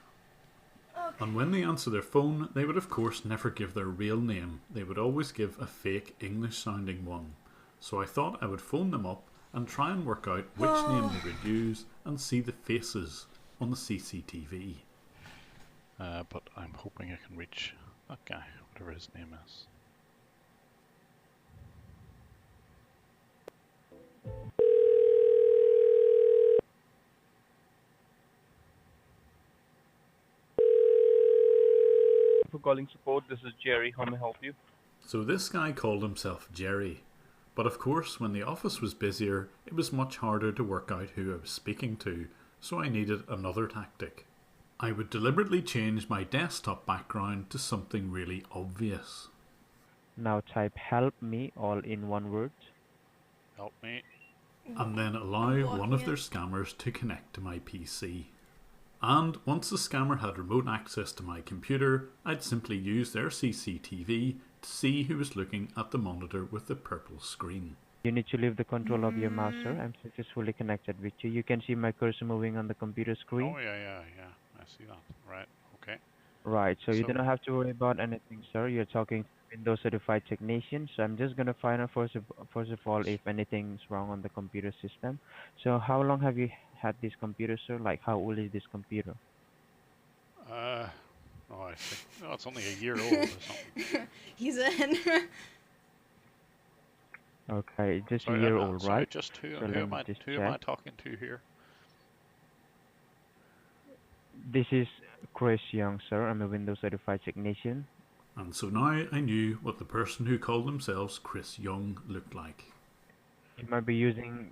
And when they answer their phone, they would of course never give their real name. They would always give a fake English sounding one. So I thought I would phone them up and try and work out which name they would use and see the faces on the CCTV. But I'm hoping I can reach that guy, whatever his name is. For calling support, this is Jerry. How may I help you? So this guy called himself Jerry. But of course, when the office was busier, it was much harder to work out who I was speaking to, so I needed another tactic. I would deliberately change my desktop background to something really obvious. Now type help me all in one word. Help me. And then allow one of their scammers to connect to my PC. And once the scammer had remote access to my computer, I'd simply use their CCTV to see who was looking at the monitor with the purple screen. You need to leave the control of your mouse, sir. I'm successfully connected with you. You can see my cursor moving on the computer screen. Oh, yeah. I see that. Right, okay. Right, so you don't have to worry about anything, sir. You're talking to Windows certified technician. So I'm just gonna find out first of all if anything's wrong on the computer system. So how long have you had this computer, sir? Like how old is this computer? I think it's only a year old or something. He's in. Okay, just Sorry, a year old, sorry, right? Just who So am let me just am I check. talking to here? This is Chris Young, sir. I'm a Windows certified technician. And so now I knew what the person who called themselves Chris Young looked like. You might be using.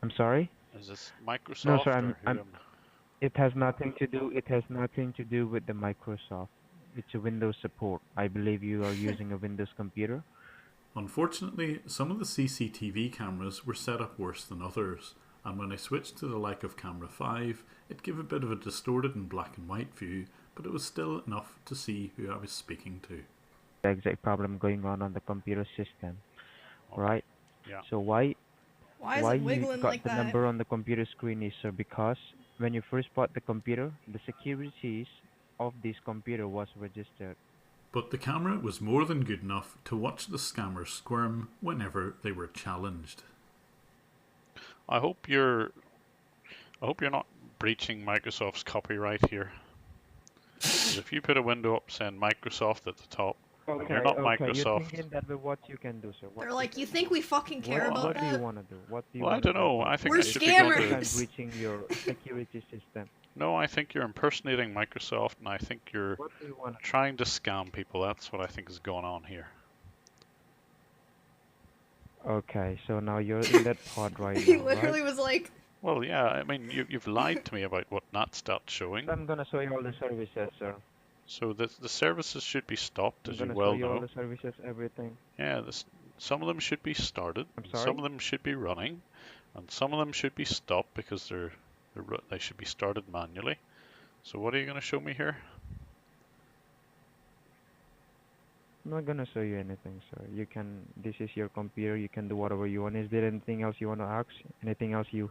I'm sorry. Is this Microsoft? No, sir. or who am- It has nothing to do. It has nothing to do with the Microsoft. It's a Windows support. I believe you are using a Windows computer. Unfortunately, some of the CCTV cameras were set up worse than others, and when I switched to the like of camera 5, it gave a bit of a distorted and black and white view, but it was still enough to see who I was speaking to. The exact problem going on the computer system, right? Yeah. So why Why is it you wiggling got like the that? number on the computer screen is, sir, because when you first bought the computer, the securities of this computer was registered. But the camera was more than good enough to watch the scammers squirm whenever they were challenged. I hope you're not breaching Microsoft's copyright here. 'Cause if you put a window up saying Microsoft at the top, and you're not You're Microsoft. thinking that with what you can do, sir. They're like, you think we fucking care about What do you that? want to do? What do you Well, I want don't to know. do? I think We're that should be done to- scammers. Breaching your security system. No, I think you're impersonating Microsoft, and I think you're What do you want? trying to scam people. That's what I think is going on here. Okay, so now you're in that pod right He now, literally right? was like, Well, yeah, I mean, you've lied to me about what not starts showing. I'm gonna show you all the services, sir. So the services should be stopped, I'm as you gonna well show you all know. the services, everything. Yeah, some of them should be started, I'm and sorry? some of them should be running, and some of them should be stopped because they should be started manually. So what are you going to show me here? I'm not gonna show you anything, sir. You can. This is your computer. You can do whatever you want. Is there anything else you want to ask? Anything else you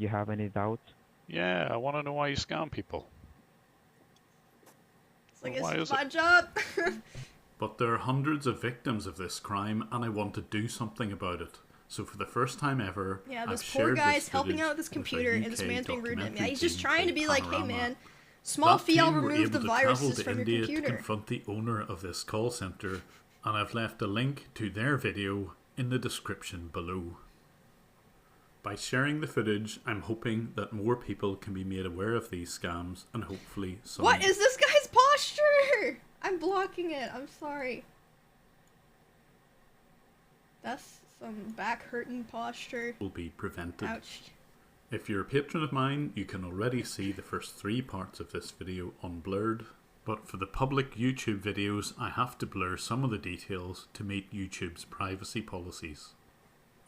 have any doubts? Yeah, I want to know why you scam people. it's like, Why it's is my job. But there are hundreds of victims of this crime, and I want to do something about it. So for the first time ever, Yeah, I've this poor shared guy's this helping footage out with his with a computer, and this UK man's being rude to him. Yeah, documentary he's just team trying to be called like, hey Panorama. man, small That fee, I'll team were remove able the to travel viruses to from your India to computer. confront the owner of this call centre, and I've left a link to their video in the description below. By sharing the footage, I'm hoping that more people can be made aware of these scams, and hopefully some What is this guy's posture? I'm blocking it. I'm sorry. That's some back hurting posture. will be prevented. Ouch. If you're a patron of mine, you can already see the first 3 parts of this video unblurred, but for the public YouTube videos I have to blur some of the details to meet YouTube's privacy policies.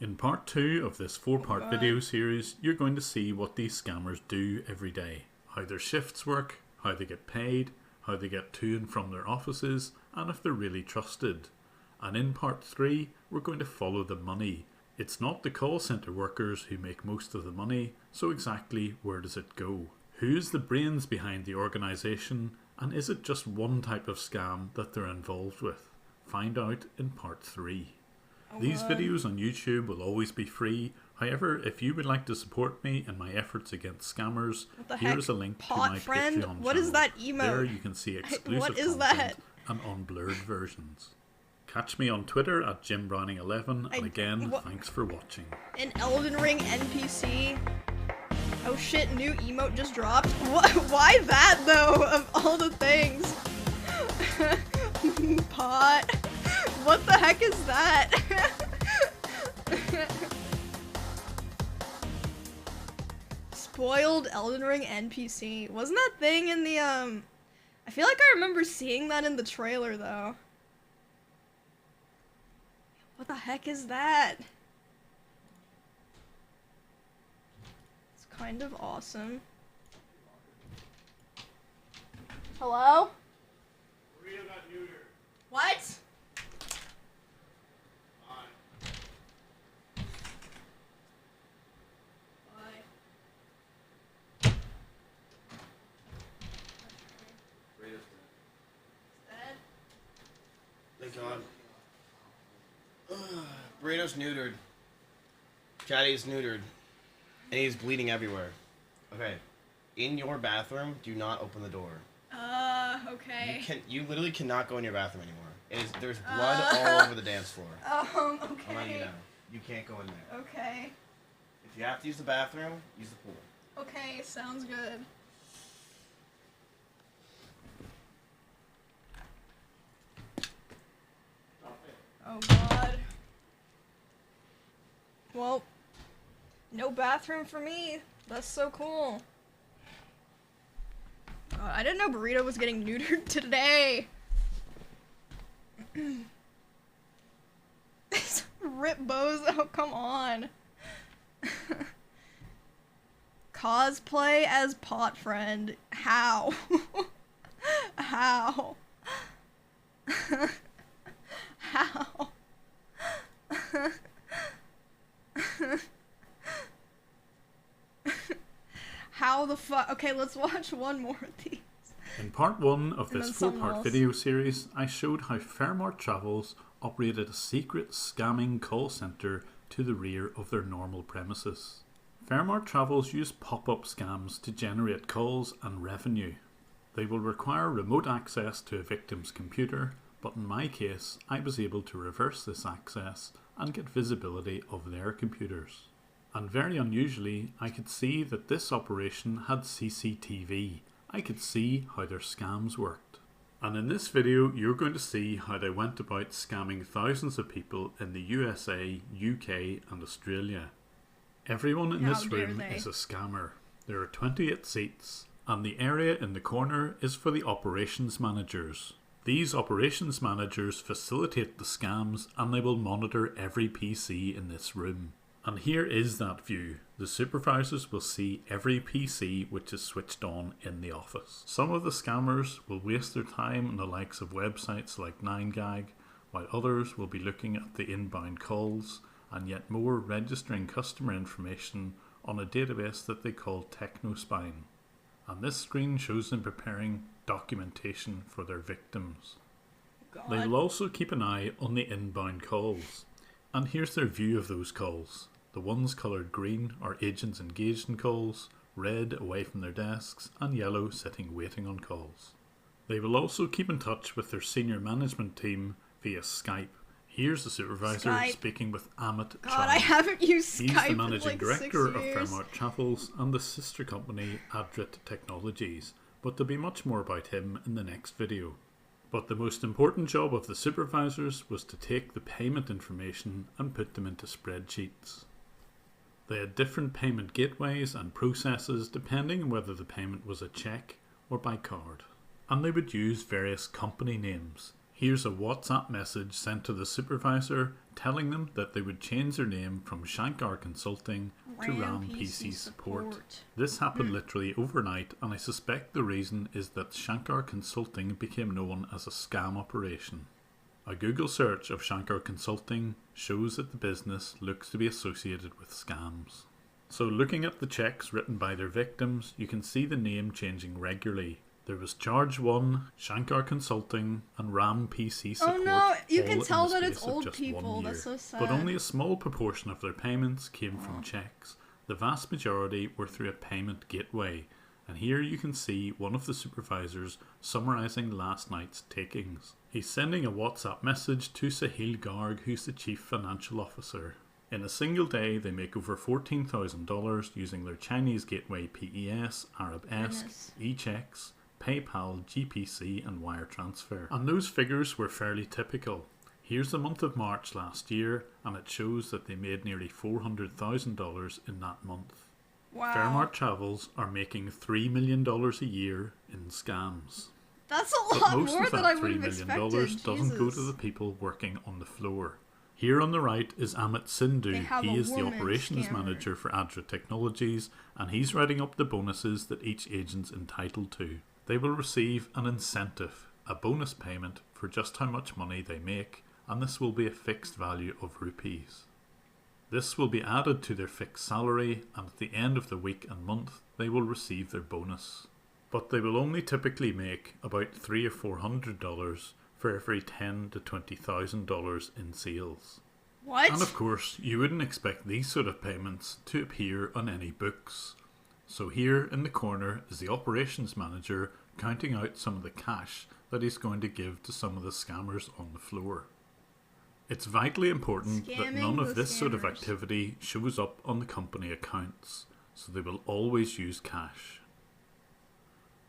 In part 2 of this 4-part video series, you're going to see what these scammers do every day, how their shifts work, how they get paid, how they get to and from their offices, and if they're really trusted. And in part 3, we're going to follow the money. It's not the call centre workers who make most of the money, so exactly where does it go? Who's the brains behind the organisation, and is it just one type of scam that they're involved with? Find out in part 3. These videos on YouTube will always be free. However, if you would like to support me in my efforts against scammers, here's a link to my Patreon channel. What is that emote? There you can see exclusive What is content that? and unblurred versions. Catch me on Twitter at JimBrowning11, and again, thanks for watching. An Elden Ring NPC? Oh shit, new emote just dropped? Why that though, of all the things? Pot? What the heck is that? Spoiled Elden Ring NPC. Wasn't that thing in the, I feel like I remember seeing that in the trailer though. What the heck is that? It's kind of awesome. Hello? What? Thank God. Burrito's neutered. Chatty's neutered. And he's bleeding everywhere. Okay. In your bathroom, do not open the door. Okay. You literally cannot go in your bathroom anymore. There's blood all over the dance floor. Okay. I'm letting you know. You can't go in there. Okay. If you have to use the bathroom, use the pool. Okay, sounds good. Oh god. Well, no bathroom for me. That's so cool. I didn't know Burrito was getting neutered today. Rip Bozo, come on. Cosplay as Pot Friend. How? How? How? How the fuck? Okay, let's watch one more of these. In part 1 of this 4-part video series, I showed how Fairmart Travels operated a secret scamming call centre to the rear of their normal premises. Fairmart Travels use pop-up scams to generate calls and revenue. They will require remote access to a victim's computer, but in my case, I was able to reverse this access and get visibility of their computers. And very unusually, I could see that this operation had CCTV. I could see how their scams worked. And in this video, you're going to see how they went about scamming thousands of people in the USA, UK and Australia. Everyone in this room is a scammer. There are 28 seats, and the area in the corner is for the operations managers. These operations managers facilitate the scams, and they will monitor every PC in this room. And here is that view. The supervisors will see every PC which is switched on in the office. Some of the scammers will waste their time on the likes of websites like 9gag, while others will be looking at the inbound calls, and yet more registering customer information on a database that they call TechnoSpine. And this screen shows them preparing documentation for their victims. They will also keep an eye on the inbound calls. And here's their view of those calls. The ones coloured green are agents engaged in calls, red away from their desks, and yellow sitting waiting on calls. They will also keep in touch with their senior management team via Skype. Here's the supervisor speaking with Amit Chai. I haven't used Skype. He's the managing in like director 6 of years. Fairmart Travels and the sister company Adrit Technologies, but there'll be much more about him in the next video. But the most important job of the supervisors was to take the payment information and put them into spreadsheets. They had different payment gateways and processes depending on whether the payment was a cheque or by card. And they would use various company names. Here's a WhatsApp message sent to the supervisor telling them that they would change their name from Shankar Consulting to RAM PC Support. This happened literally overnight, and I suspect the reason is that Shankar Consulting became known as a scam operation. A Google search of Shankar Consulting shows that the business looks to be associated with scams. So looking at the checks written by their victims, you can see the name changing regularly. There was Charge 1, Shankar Consulting, and RAM PC Support. Oh no, you all can in tell the that it's space of old just people. 1 year. That's so sad. But only a small proportion of their payments came from checks. The vast majority were through a payment gateway. And here you can see one of the supervisors summarising last night's takings. He's sending a WhatsApp message to Sahil Garg, who's the Chief Financial Officer. In a single day, they make over $14,000 using their Chinese gateway PES, Arab-esque, eChecks, PayPal, GPC and wire transfer. And those figures were fairly typical. Here's the month of March last year, and it shows that they made nearly $400,000 in that month. Wow. Fairmart Travels are making $3 million a year in scams. That's a But lot most more of than that I would $3 have million expected. doesn't go to Jesus. the people working on the floor. Here on the right is Amit Sindhu. They have He a is the woman operations scammer. manager for Adra Technologies, and he's writing up the bonuses that each agent's entitled to. They will receive an incentive, a bonus payment for just how much money they make, and this will be a fixed value of rupees. This will be added to their fixed salary, and at the end of the week and month they will receive their bonus. But they will only typically make about $300 or $400 for every $10,000 to $20,000 in sales. What? And of course, you wouldn't expect these sort of payments to appear on any books. So here in the corner is the operations manager counting out some of the cash that he's going to give to some of the scammers on the floor. It's vitally important that none of this sort of activity shows up on the company accounts, so they will always use cash.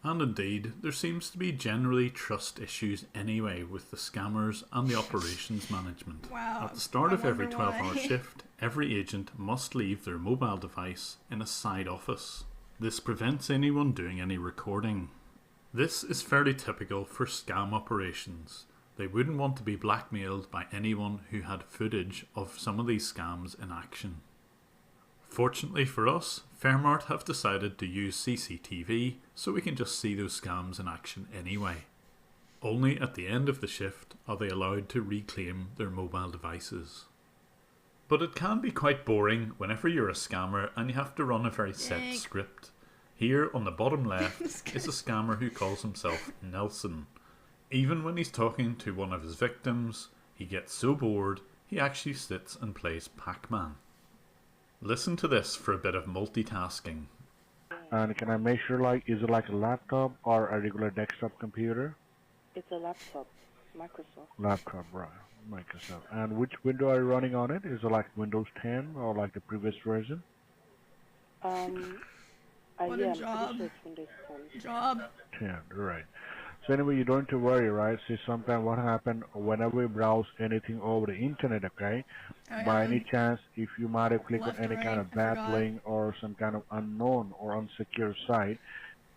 And indeed, there seems to be generally trust issues anyway with the scammers and the operations management. Wow, At the start of every wonder 12-hour why. shift, every agent must leave their mobile device in a side office. This prevents anyone doing any recording. This is fairly typical for scam operations. They wouldn't want to be blackmailed by anyone who had footage of some of these scams in action. Fortunately for us, Fairmart have decided to use CCTV so we can just see those scams in action anyway. Only at the end of the shift are they allowed to reclaim their mobile devices. But it can be quite boring whenever you're a scammer and you have to run a very set Dang. script. Here on the bottom left is a scammer who calls himself Nelson. Even when he's talking to one of his victims, he gets so bored he actually sits and plays Pac-Man. Listen to this for a bit of multitasking. And can I make sure, like, is it like a laptop or a regular desktop computer? It's a laptop, Microsoft. Laptop, right. Microsoft. And which window are you running on it? Is it like Windows 10 or like the previous version? What Yeah, a I'm job. pretty sure it's Windows 10. Job. 10, right. So anyway, you don't have to worry, right? See, sometimes what happens whenever we browse anything over the internet, okay? Oh, By yeah. any chance, if you might have clicked on Left, any right, kind of I bad forgot. link or some kind of unknown or unsecure site,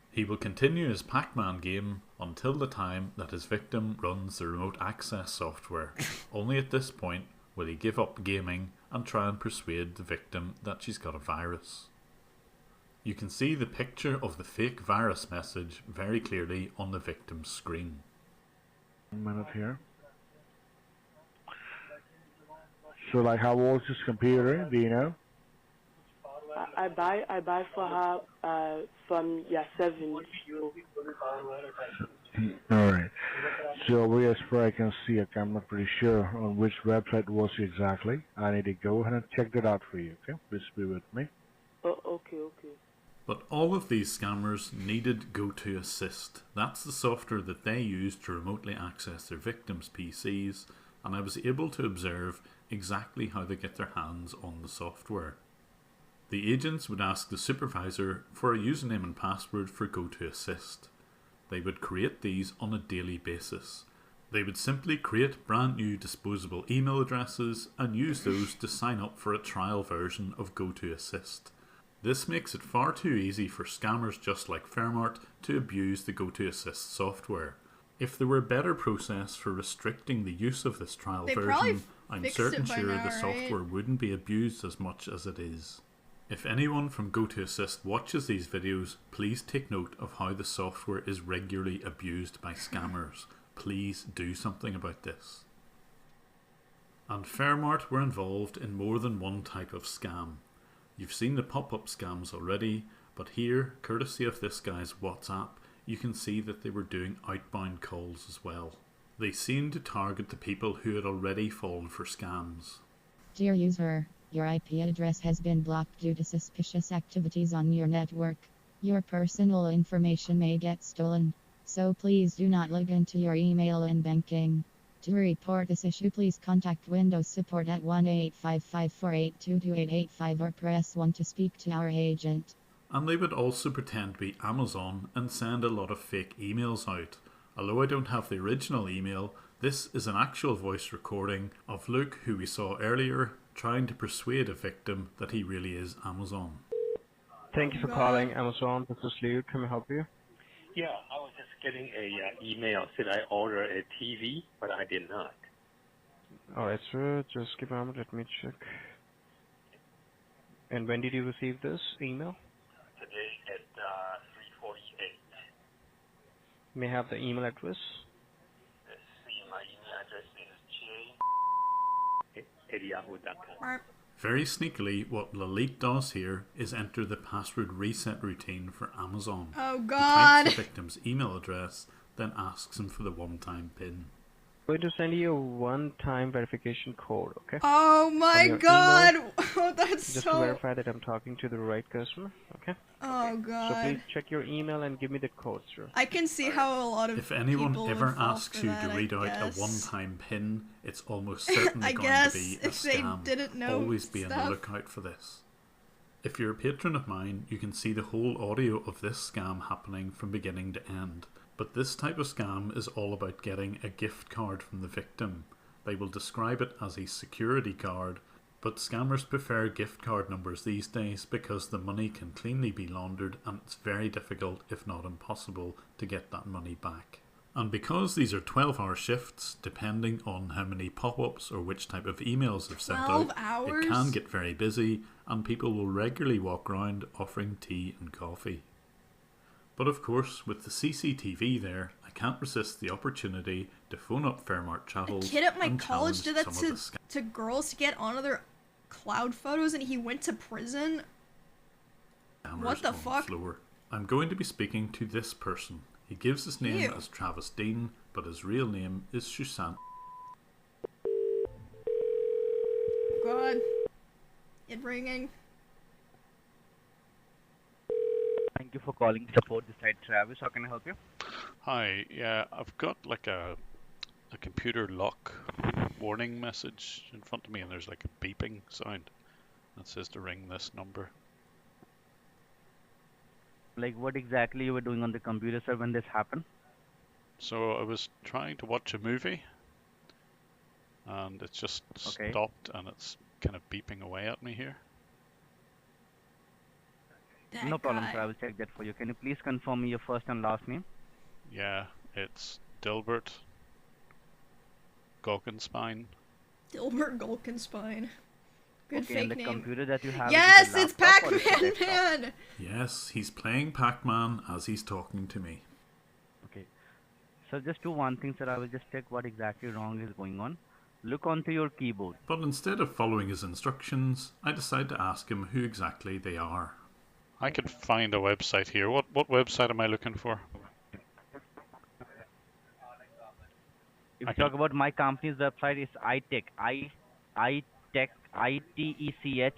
He will continue his Pac-Man game until the time that his victim runs the remote access software. Only at this point will he give up gaming and try and persuade the victim that she's got a virus. You can see the picture of the fake virus message very clearly on the victim's screen. 1 minute here. So like how old is this computer? Do you know? I buy for her from year 7. Alright. So we as far as I can see, okay, I'm not pretty sure on which website was exactly. I need to go ahead and check that out for you, okay? Please be with me. Oh, okay. But all of these scammers needed GoToAssist. That's the software that they use to remotely access their victims' PCs, and I was able to observe exactly how they get their hands on the software. The agents would ask the supervisor for a username and password for GoToAssist. They would create these on a daily basis. They would simply create brand new disposable email addresses and use those to sign up for a trial version of GoToAssist. This makes it far too easy for scammers just like Fairmart to abuse the GoToAssist software. If there were a better process for restricting the use of this trial They probably version, I'm fixed certain it by sure now, the right? software wouldn't be abused as much as it is. If anyone from GoToAssist watches these videos, please take note of how the software is regularly abused by scammers. Please do something about this. And Fairmart were involved in more than one type of scam. You've seen the pop-up scams already, but here, courtesy of this guy's WhatsApp, you can see that they were doing outbound calls as well. They seemed to target the people who had already fallen for scams. Dear user, your IP address has been blocked due to suspicious activities on your network. Your personal information may get stolen, so please do not log into your email and banking. To report this issue, please contact Windows Support at 1-855-482-2885 or press 1 to speak to our agent. And they would also pretend to be Amazon and send a lot of fake emails out. Although I don't have the original email, this is an actual voice recording of Luke, who we saw earlier, trying to persuade a victim that he really is Amazon. Thank you for calling Amazon. This is Luke. Can I help you? Yeah, I was just getting a email said I ordered a TV, but I did not. Alright, sir. Just give a moment. Let me check. And when did you receive this email? Today at 3:48. May I have the email address? Let's see, my email address is j@yahoo.com. Very sneakily, what Lalit does here is enter the password reset routine for Amazon. Oh He God! types the victim's email address, then asks him for the one-time PIN. I'm going to send you a one-time verification code, okay? Oh my God! Oh, that's Just so... to verify that I'm talking to the right customer, okay? Oh So God. please check your email and give me the code, sir. I can see how a lot of If anyone people ever would fall asks for you that, to read I out guess. a one-time PIN, it's almost certainly I going guess to be a if they scam. didn't know Always be on stuff. the lookout for this. If you're a patron of mine, you can see the whole audio of this scam happening from beginning to end. But this type of scam is all about getting a gift card from the victim. They will describe it as a security card, but scammers prefer gift card numbers these days because the money can cleanly be laundered and it's very difficult, if not impossible, to get that money back. And because these are 12-hour shifts, depending on how many pop-ups or which type of emails they've sent 12 out, hours? it can get very busy and people will regularly walk around offering tea and coffee. But of course, with the CCTV there, I can't resist the opportunity to phone up Fairmart A Travels kid at my and college did that challenge some of the to girls to get onto their cloud photos, and he went to prison. scammers What the on fuck? floor. I'm going to be speaking to this person. He gives his name Ew. as Travis Dean, but his real name is Susan. God. It ringing. Thank you for calling support this side, Travis. How can I help you? Hi, yeah, I've got like a computer lock warning message in front of me, and there's like a beeping sound that says to ring this number. Like what exactly you were doing on the computer, sir, when this happened? So I was trying to watch a movie, and it's just Okay. stopped, and it's kind of beeping away at me here. No problem, sir. I will check that for you. Can you please confirm me your first and last name? Yeah, it's Dilbert Goggenspine. Dilbert Golkenspine. Good Okay, and fake the name. computer that you have Yes, is it a it's laptop or is it a Pac-Man desktop? Man! Yes, he's playing Pac-Man as he's talking to me. Okay. So just do one thing, sir. I will just check what exactly wrong is going on. Look onto your keyboard. But instead of following his instructions, I decide to ask him who exactly they are. I could find a website here. What website am I looking for? If you talk about my company's website, it's iTech, ITECH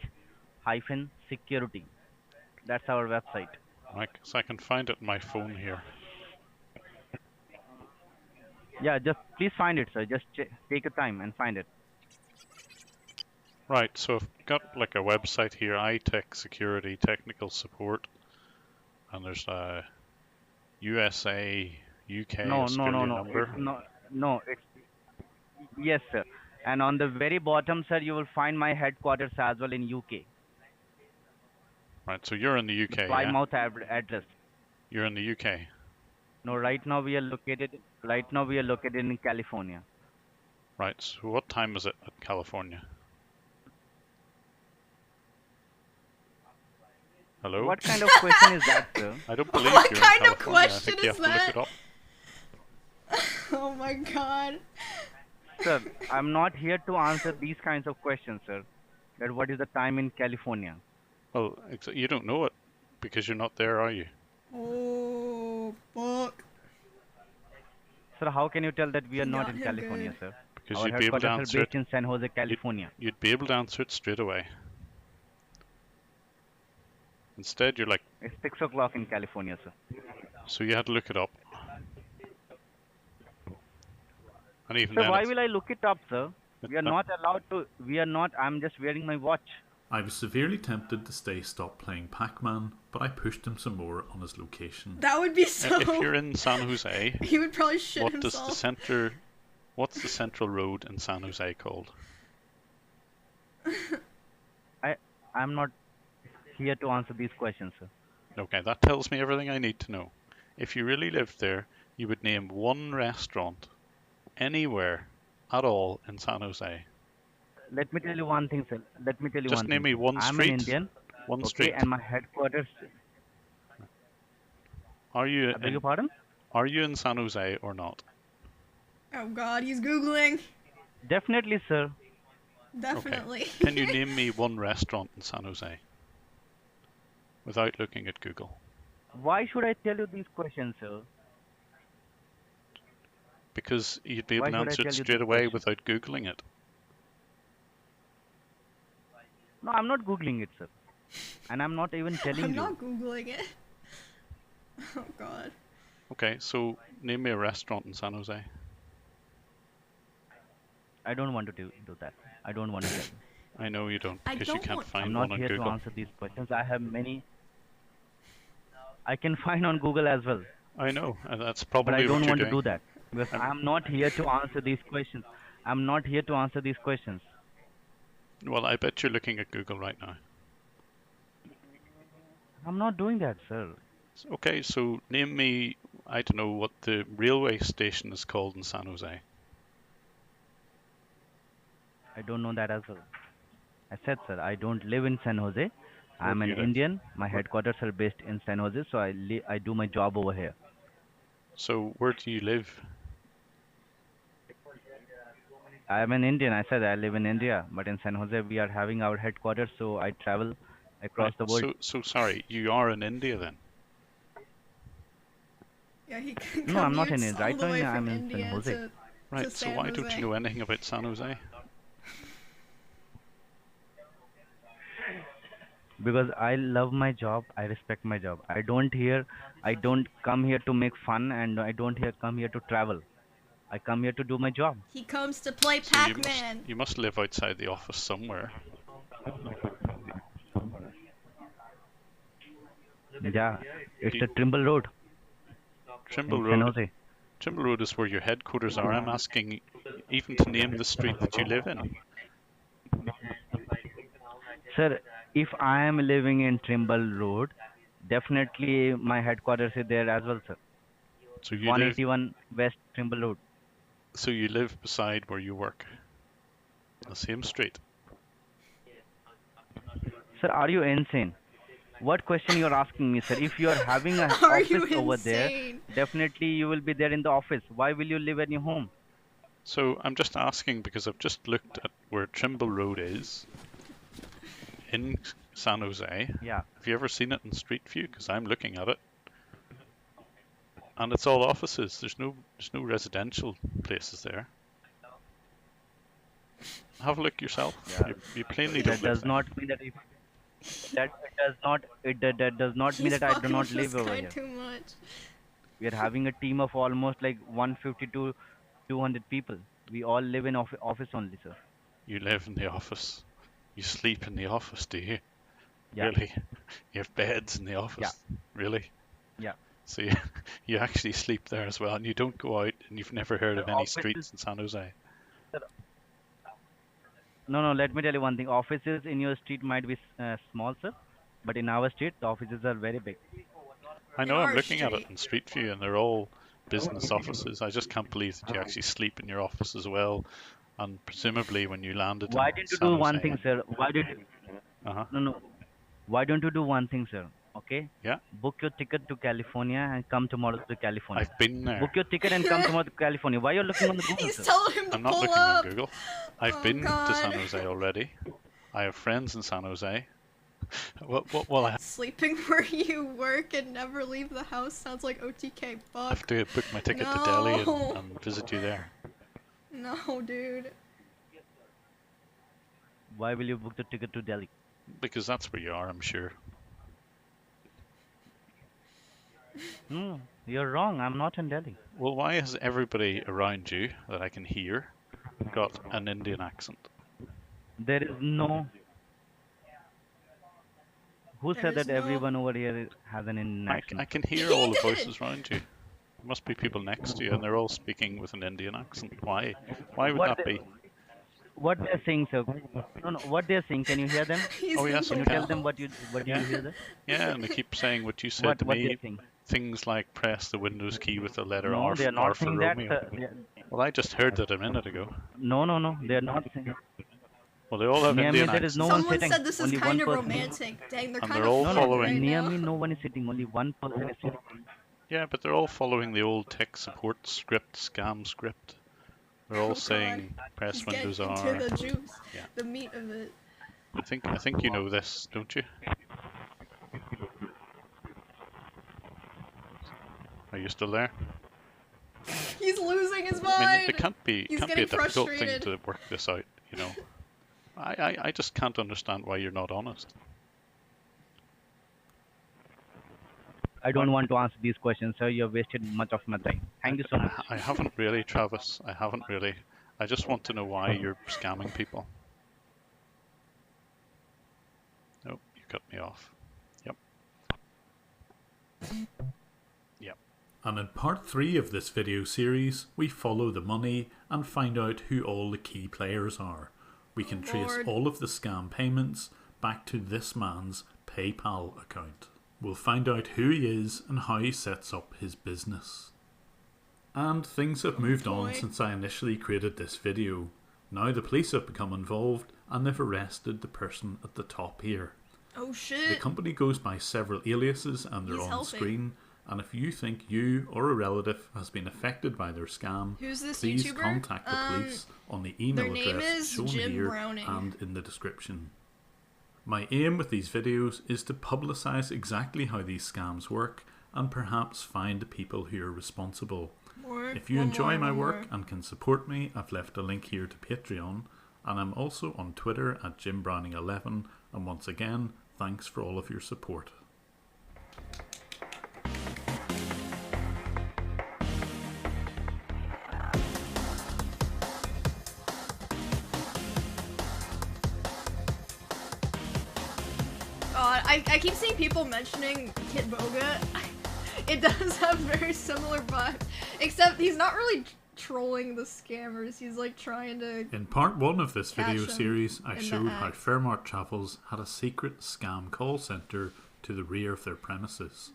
hyphen security. That's our website. So I can find it in my phone here. Yeah, just please find it, sir. Just take your time and find it. Right, so I've got like a website here, iTech Security Technical Support, and there's a USA, UK No, Australia number. It's yes, sir. And on the very bottom, sir, you will find my headquarters as well in UK. Right, so you're in the UK, yeah? Plymouth address. You're in the UK. No, right now we are located in California. Right, so what time is it at California? Hello? What kind of question is that, sir? I don't believe What you're kind in of California. question I think you is have to look that? it up. Oh my god. Sir, I'm not here to answer these kinds of questions, sir. That what is the time in California? Well, you don't know it because you're not there, are you? Oh, fuck. Sir, how can you tell that we are He not got in him California, good. sir? Because Our you'd be able to headquarters are answer it. based in San Jose, California. You'd be able to answer it straight away. Instead, you're like... It's 6 o'clock in California, sir. So you had to look it up. And even Sir, then why it's- will I look it up, sir? We are not allowed to. We are not. I'm just wearing my watch. I was severely tempted to stay stop playing Pac-Man, but I pushed him some more on his location. That would be so. If you're in San Jose, He would probably shit what himself. does the center... What's the central road in San Jose called? I'm not here to answer these questions, sir. Okay, that tells me everything I need to know. If you really lived there, you would name one restaurant anywhere at all in San Jose. Let me tell you one thing, sir. Let me tell you Just one name thing. me one I'm street. an Indian. One okay, street. and my headquarters. Are you I beg your pardon? Are you in San Jose or not? Oh god, he's googling. Definitely, sir. Definitely. Okay. Can you name me one restaurant in San Jose? Without looking at Google. Why should I tell you these questions, sir? Because you'd be able Why to should I answer tell it you straight this away question? without Googling it. No, I'm not googling it, sir. And I'm not even telling I'm you. not googling it. Oh god. Okay, so name me a restaurant in San Jose. I don't want to do that. I don't want to tell you. I know you don't, I because you don't can't want- find I'm one not on here Google. to answer these questions. I have many. I can find on Google as well. I know, and that's probably But I what don't you're want to doing. do that. Because I'm not here to answer these questions. I'm not here to answer these questions. Well, I bet you're looking at Google right now. I'm not doing that, sir. Okay, so name me, I don't know what the railway station is called in San Jose. I don't know that as well. I said, sir, I don't live in San Jose. I'm do an you live? Indian. My headquarters are based in San Jose, so I do my job over here. So where do you live? I'm an Indian. I said I live in India, but in San Jose we are having our headquarters, so I travel across Right, the world. So sorry, you are in India then? Yeah, he No, I'm not in commutes it. all Right the way now I'm from in San India Jose. to Right, so San why don't Jose. you know anything about San Jose? Because I love my job, I respect my job. I don't come here to make fun, and I don't come here to travel. I come here to do my job. He comes to play So Pac-Man. you must live outside the office somewhere. Yeah, it's the Trimble Road. Trimble in San Road. Jose. Trimble Road is where your headquarters are. I'm asking even to name the street that you live in. Sir, if I am living in Trimble Road, definitely my headquarters is there as well, sir. So you live, 181 West Trimble Road. so you live beside where you work. The same street. Sir, are you insane? What question you're asking me, sir? If you're having an Are you office over there, insane? definitely you will be there in the office. Why will you live at your home? So I'm just asking because I've just looked at where Trimble Road is in San Jose. Yeah. Have you ever seen it in Street View? Because I'm looking at it, and it's all offices. There's no residential places there. Have a look yourself. Yeah. You plainly That don't live does there. not mean that if that does not mean He's that I do fucking not with live this over guy here. too much. We are having a team of almost like 150 to 200 people. We all live in office only, sir. You live in the office. You sleep in the office, do you? Yeah. Really? You have beds in the office? Yeah. Really? Yeah. So you actually sleep there as well, and you don't go out, and you've never heard of The any office streets in San Jose. No, let me tell you one thing. Offices in your street might be small, sir, but in our street, the offices are very big. I know, In I'm our looking at it street. in Street View, and they're all business offices. I just can't believe that you actually sleep in your office as well, and presumably when you landed Why in didn't you San do one Jose- thing, sir? Why did Uh-huh. no? Why don't you do one thing, sir? Okay. Yeah. Book your ticket to California and come tomorrow to California. I've been there. Book your ticket and come tomorrow to California. Why are you looking on the Google? He's sir? telling him to I'm not pull looking up. on Google. I've Oh, been to God. San Jose already. I have friends in San Jose. What will I Sleeping where you work and never leave the house sounds like OTK. Fuck. have to book my ticket to Delhi and visit you there? No, dude. Why will you book the ticket to Delhi? Because that's where you are, I'm sure. No, you're wrong. I'm not in Delhi. Well, why has everybody around you that I can hear got an Indian accent? There is no. Who There said is that no- everyone over here has an Indian accent? I can hear all the voices around you. There must be people next to you, and they're all speaking with an Indian accent. Why? Why would What that be? What they're saying, sir? No, what they're saying. Can you hear them? Oh yes, Can I you can. tell them what you Yeah. hear them? Yeah, and they keep saying what you said to What me. they're saying? Things like press the Windows key with the letter No, R, they're R not for saying that. Romeo. Sir. Well, I just heard that a minute ago. No, they're not saying. Well, they all have Near me, Indian there is accents. no one Someone sitting. said this is Only kind of one person. romantic. Dang, they're And kind they're all of fucking following- right Near now. me, no one is sitting. Only one person is sitting. Yeah, but they're all following the old tech support script, scam script. They're all Oh, saying press He's Windows getting R. into the juice, Yeah. the meat of it. I think you know this, don't you? Are you still there? He's losing his mind. I mean, it can't be He's a getting difficult thing frustrated. to work this out, you know. I just can't understand why you're not honest. I don't want to answer these questions, sir. You have wasted much of my time. Thank you so much. I haven't really, Travis. I haven't really. I just want to know why you're scamming people. Nope, you cut me off. Yep. Yep. And in part 3 of this video series, we follow the money and find out who all the key players are. We can trace Lord. all of the scam payments back to this man's PayPal account. We'll find out who he is and how he sets up his business. And things have moved on since I initially created this video. Now the police have become involved and they've arrested the person at the top here. Oh shit. The company goes by several aliases and they're He's on helping. screen. And if you think you or a relative has been affected by their scam, Who's this please YouTuber? contact the police on the email their name address is shown Jim here Browning. and in the description. My aim with these videos is to publicise exactly how these scams work and perhaps find the people who are responsible. If you enjoy my work and can support me, I've left a link here to Patreon, and I'm also on Twitter at JimBrowning11, and once again, thanks for all of your support. I keep seeing people mentioning Kit Boga. It does have very similar vibes, except he's not really trolling the scammers. He's like trying to. In part 1 of this catch video them series, I in the showed how act. Fairmart Travels had a secret scam call centre to the rear of their premises.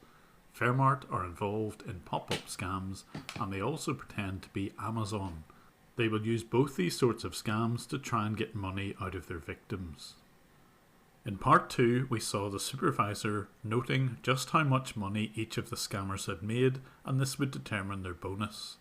Fairmart are involved in pop-up scams, and they also pretend to be Amazon. They will use both these sorts of scams to try and get money out of their victims. In part 2, we saw the supervisor noting just how much money each of the scammers had made, and this would determine their bonus.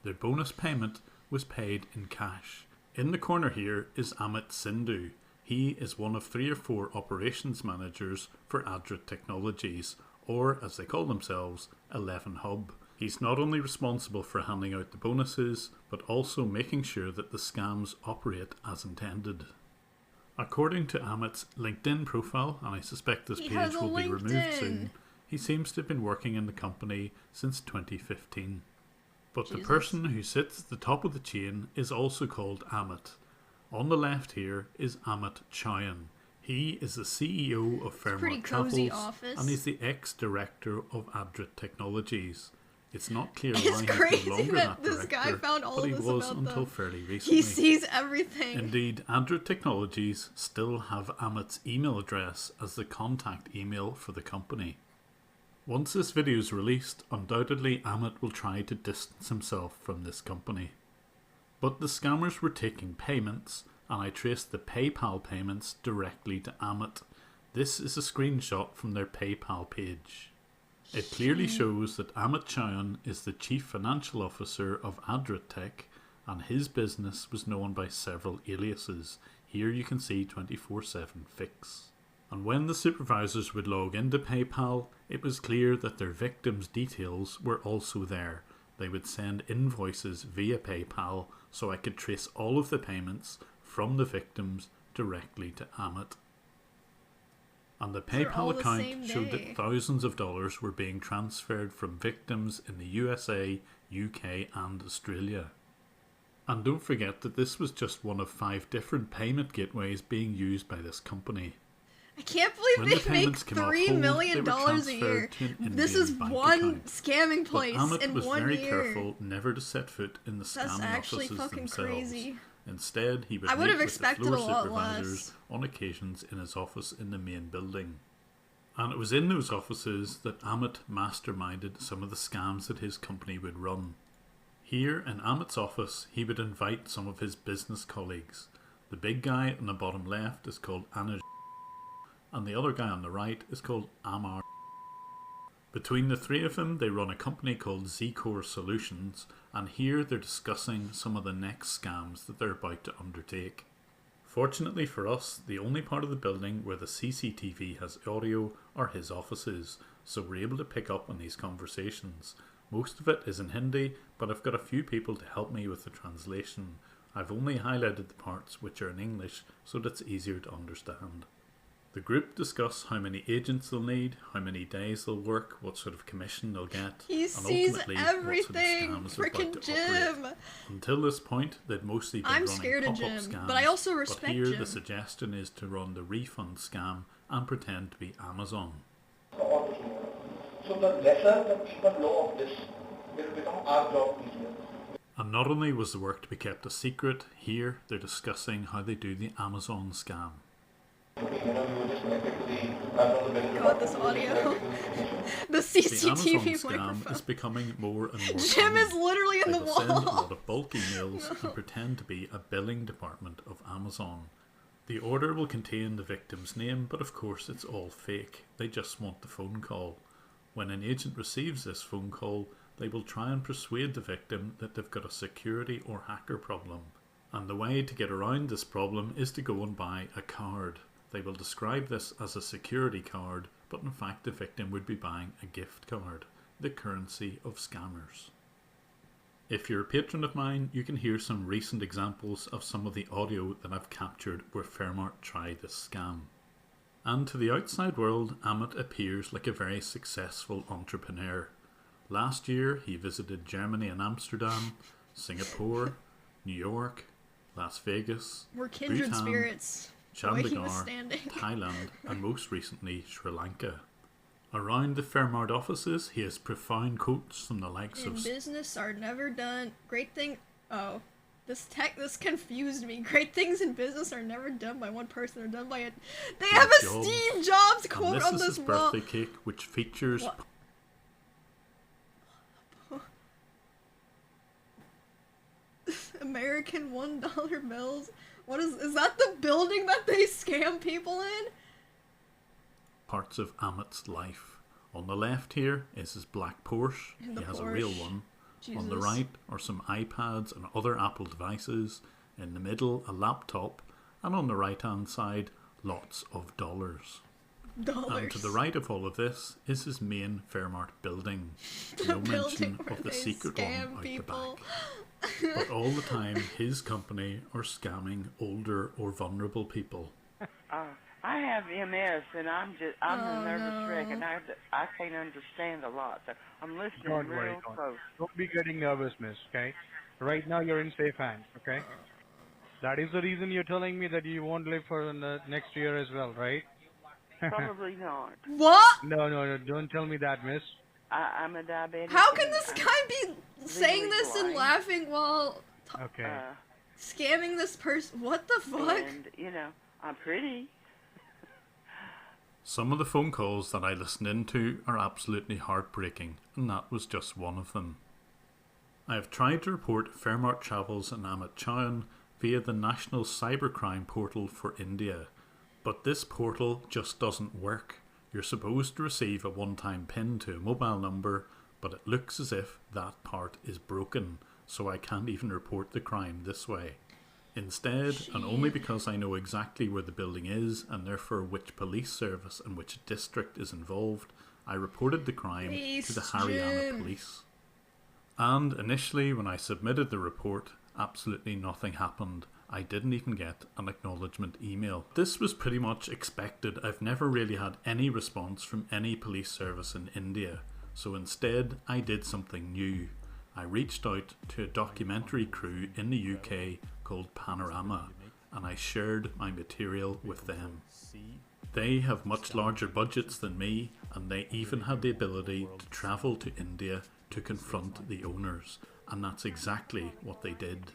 Their bonus payment was paid in cash. In the corner here is Amit Sindhu. He is one of 3 or 4 operations managers for Adrit Technologies, or as they call themselves, 11 Hub. He's not only responsible for handing out the bonuses, but also making sure that the scams operate as intended. According to Amit's LinkedIn profile, and I suspect this He page has a will be removed LinkedIn. soon, he seems to have been working in the company since 2015. But the Jesus. person who sits at the top of the chain is also called Amit. On the left here is Amit Chauhan. He is the CEO of pretty Fairmont cozy Travels office. and he's the ex-director of Adrit Technologies. It's not clear It's why he's crazy no longer that that this director, guy found all but he of this was about until them. fairly recently. He sees everything. Indeed, Adrit Technologies still have Amit's email address as the contact email for the company. Once this video is released, undoubtedly Amit will try to distance himself from this company. But the scammers were taking payments, and I traced the PayPal payments directly to Amit. This is a screenshot from their PayPal page. It clearly shows that Amit Chauhan is the Chief Financial Officer of Adratech, and his business was known by several aliases. Here you can see 24/7 Fix. And when the supervisors would log into PayPal, it was clear that their victims' details were also there. They would send invoices via PayPal, so I could trace all of the payments from the victims directly to Amit. And the PayPal account showed that thousands of dollars were being transferred from victims in the USA, UK and Australia. And don't forget that this was just one of 5 different payment gateways being used by this company. I can't believe they make $3 million a year. This is one scamming place Amit in was 1 very year. careful never to set foot in the scamming actually offices fucking themselves. Crazy. Instead, he would I would meet have with the expected floor a lot supervisors less. on occasions in his office in the main building. And it was in those offices that Amit masterminded some of the scams that his company would run. Here in Amit's office, he would invite some of his business colleagues. The big guy on the bottom left is called Anuj, and the other guy on the right is called Amar. Between the 3 of them, they run a company called Z-Core Solutions, and here they're discussing some of the next scams that they're about to undertake. Fortunately for us, the only part of the building where the CCTV has audio are his offices, so we're able to pick up on these conversations. Most of it is in Hindi, but I've got a few people to help me with the translation. I've only highlighted the parts which are in English, so that it's easier to understand. The group discuss how many agents they'll need, how many days they'll work, what sort of commission they'll get, He and sees ultimately everything. what sort of scams they're about Frickin' to Jim. operate. Until this point, they'd mostly been I'm running scared of pop-up Jim, scams, but I also respect but here Jim. the suggestion is to run the refund scam and pretend to be Amazon. So the lesser the people know of this will become our job easier. And not only was the work to be kept a secret, here they're discussing how they do the Amazon scam. God, this audio. The The Amazon CCTV scam microphone. is becoming more and more Jim common. is literally in They the will send a wall. lot of bulk emails and pretend to be a billing department of Amazon. The order will contain the victim's name, but of course it's all fake. They just want the phone call. When an agent receives this phone call, they will try and persuade the victim that they've got a security or hacker problem. And the way to get around this problem is to go and buy a card. They will describe this as a security card, but in fact the victim would be buying a gift card, the currency of scammers. If you're a patron of mine, you can hear some recent examples of some of the audio that I've captured where Fairmart tried this scam. And to the outside world, Amit appears like a very successful entrepreneur. Last year, he visited Germany and Amsterdam, Singapore, New York, Las Vegas, We're kindred Bhutan, spirits. Waking the Chandigarh, standing. Thailand, and most recently Sri Lanka. Around the Fairmart offices, he has profound quotes from the likes In of business are never done. Great thing. Oh, this confused me. Great things in business are never done by one person. They're done by a. They have a Jobs. Steve Jobs And quote this on is this his wall. birthday cake, which features What? American $1 bills. What is that? The building that they scam people in? parts of Amit's life. On the left here is his black Porsche. And He the has a real Porsche. one. On the Jesus. right are some iPads and other Apple devices. In the middle, a laptop. And on the right hand side, lots of dollars. And to the right of all of this is his main Fairmart building. No mention of the secret one out the back. But all the time, his company are scamming older or vulnerable people. I have MS, and I'm a nervous wreck, and I can't understand a lot. So I'm listening Don't real worry, close. don't be getting nervous, miss, okay? Right now you're in safe hands, okay? That is the reason you're telling me that you won't live for the next year as well, right? Probably not. What? No, don't tell me that, miss. I'm a diabetic. How can and this I'm guy be saying legally this and blind. laughing while Okay. scamming this person? What the fuck? And, I'm pretty. Some of the phone calls that I listened into are absolutely heartbreaking, and that was just one of them. I have tried to report Fairmart Travels and Amit Chauhan via the National Cybercrime Portal for India, But this portal just doesn't work. You're supposed to receive a one-time PIN to a mobile number, but it looks as if that part is broken, so I can't even report the crime this way. Instead, and only because I know exactly where the building is and therefore which police service and which district is involved, I reported the crime to the Haryana police. And initially, when I submitted the report, absolutely nothing happened. I didn't even get an acknowledgement email. This was pretty much expected. I've never really had any response from any police service in India, so instead I did something new. I reached out to a documentary crew in the UK called Panorama, and I shared my material with them. They have much larger budgets than me, and they even had the ability to travel to India to confront the owners, and that's exactly what they did.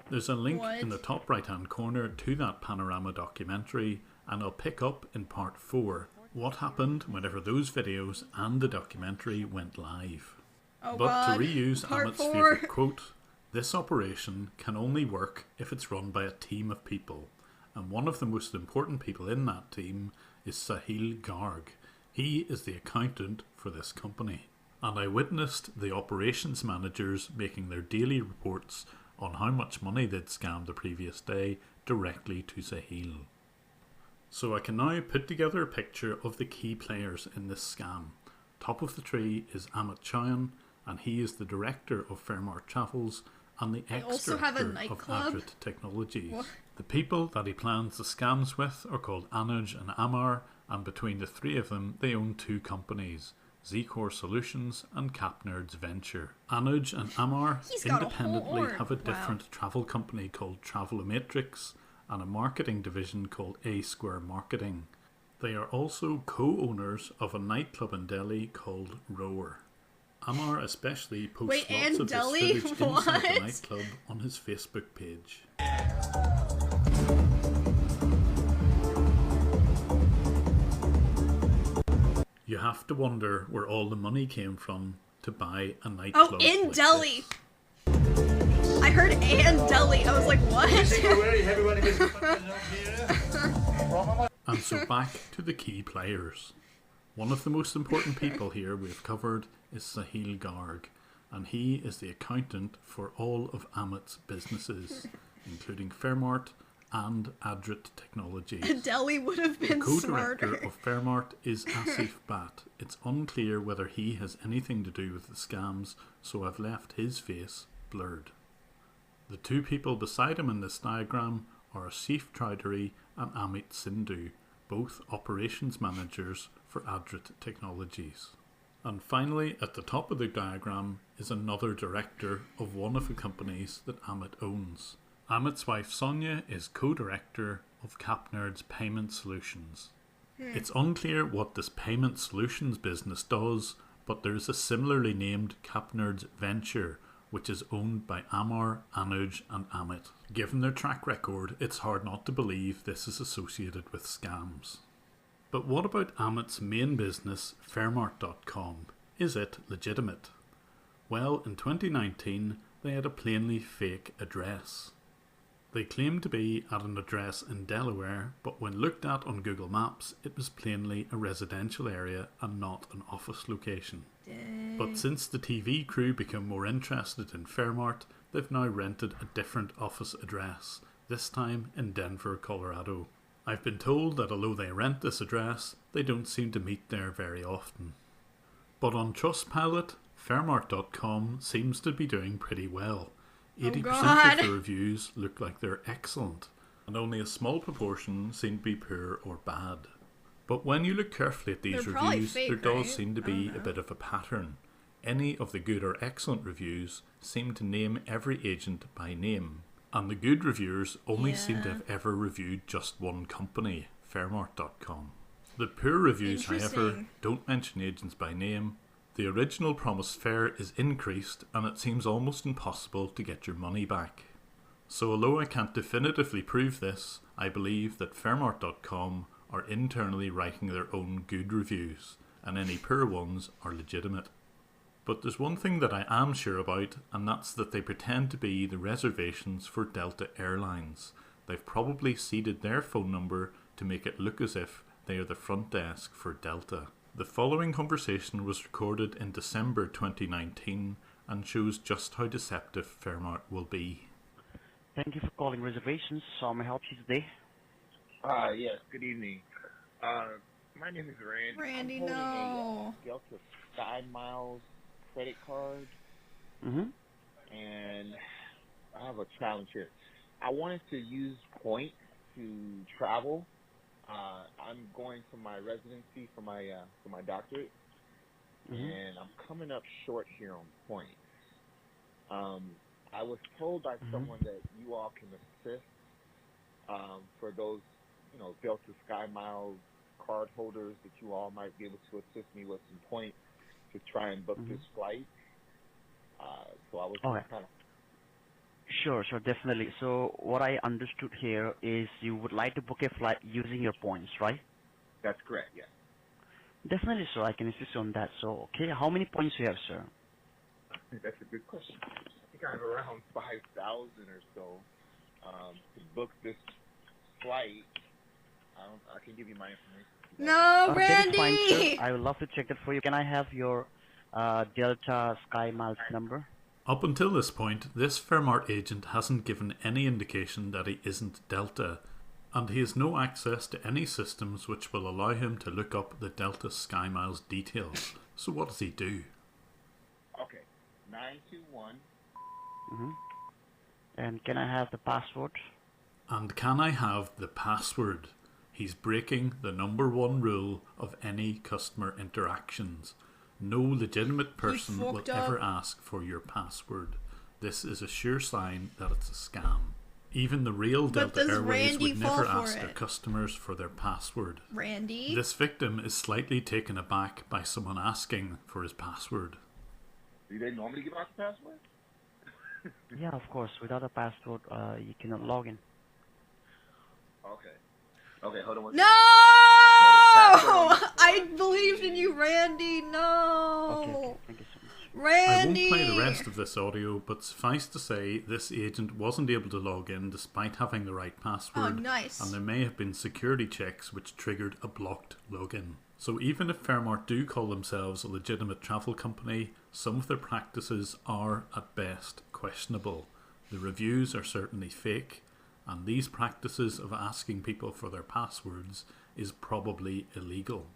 There's a link in the top right hand corner to that Panorama documentary, and I'll pick up in part 4 what happened whenever those videos and the documentary went live. But to reuse Amit's favourite quote, this operation can only work if it's run by a team of people, and one of the most important people in that team is Sahil Garg. He is the accountant for this company, and I witnessed the operations managers making their daily reports on how much money they'd scammed the previous day directly to Sahil. So I can now put together a picture of the key players in this scam. Top of the tree is Amit Chauhan, and he is the director of Fairmart Travels and the ex-director of Adrit Technologies. What? The people that he plans the scams with are called Anuj and Amar, and between the three of them they own 2 companies, Z-Core Solutions and CapNerds Venture. Anuj and Amar independently have a different travel company called Travelometrics and a marketing division called A Square Marketing. They are also co-owners of a nightclub in Delhi called Rower. Amar especially posts lots of this footage inside the nightclub on his Facebook page. You have to wonder where all the money came from to buy a nightclub. Oh, in Delhi! I heard and Delhi. I was like, what? And so back to the key players. One of the most important people here we've covered is Sahil Garg, and he is the accountant for all of Amit's businesses, including Fairmart and Adrit Technologies. Delhi would have been smarter. The co-director of Fairmart is Asif Bhatt. It's unclear whether he has anything to do with the scams, so I've left his face blurred. The 2 people beside him in this diagram are Asif Chowdhury and Amit Sindhu, both operations managers for Adrit Technologies. And finally, at the top of the diagram is another director of one of the companies that Amit owns. Amit's wife Sonia is co-director of CapNerds Payment Solutions. It's unclear what this payment solutions business does, but there is a similarly named CapNerds Venture, which is owned by Amar, Anuj and Amit. Given their track record, it's hard not to believe this is associated with scams. But what about Amit's main business, Fairmart.com? Is it legitimate? Well, in 2019, they had a plainly fake address. They claimed to be at an address in Delaware, but when looked at on Google Maps, it was plainly a residential area and not an office location. But since the TV crew became more interested in Fairmart, they've now rented a different office address, this time in Denver, Colorado. I've been told that although they rent this address, they don't seem to meet there very often. But on Trustpilot, Fairmart.com seems to be doing pretty well. 80% of the reviews look like they're excellent, and only a small proportion seem to be poor or bad. But when you look carefully at these reviews, there does seem to be a bit of a pattern. Any of the good or excellent reviews seem to name every agent by name, and the good reviewers only seem to have ever reviewed just one company, Fairmart.com. The poor reviews, however, don't mention agents by name. The original promised fare is increased, and it seems almost impossible to get your money back. So although I can't definitively prove this, I believe that Fairmart.com are internally writing their own good reviews, and any poor ones are legitimate. But there's one thing that I am sure about, and that's that they pretend to be the reservations for Delta Airlines. They've probably ceded their phone number to make it look as if they are the front desk for Delta. The following conversation was recorded in December 2019 and shows just how deceptive Fairmart will be. Thank you for calling reservations. How may I help you today? Yes, good evening. My name is Randy. Randy, I'm holding no. a Delta Sky Miles credit card, and I have a challenge here. I wanted to use points to travel. I'm going for my residency for my doctorate, and I'm coming up short here on points. I was told by someone that you all can assist for those, Delta Sky Miles card holders, that you all might be able to assist me with some points to try and book this flight. So I was just kind of... Sure, definitely. So what I understood here is you would like to book a flight using your points, right? That's correct, yes. Definitely, sir. I can assist you on that. So, okay, how many points do you have, sir? That's a good question. I think I have around 5,000 or so to book this flight. I can give you my information. No, That is fine, Randy! sir. I would love to check that for you. Can I have your Delta Sky Miles number? Up until this point, this Fairmart agent hasn't given any indication that he isn't Delta, and he has no access to any systems which will allow him to look up the Delta Sky Miles details. So what does he do? Okay, 921. And can I have the password? And can I have the password? He's breaking the #1 rule of any customer interactions. No legitimate person will ever ask for your password. This is a sure sign that it's a scam. Even the real Delta Airways would never ask their customers for their password. Randy? This victim is slightly taken aback by someone asking for his password. Do they normally give out the password? Yeah, of course. Without a password, you cannot log in. Okay, hold on. No! I believed in you, Randy. No. Okay, thank you so much. Randy! I won't play the rest of this audio, but suffice to say, this agent wasn't able to log in despite having the right password. Oh, nice. And there may have been security checks which triggered a blocked login. So even if Fairmart do call themselves a legitimate travel company, some of their practices are at best questionable. The reviews are certainly fake, and these practices of asking people for their passwords is probably illegal.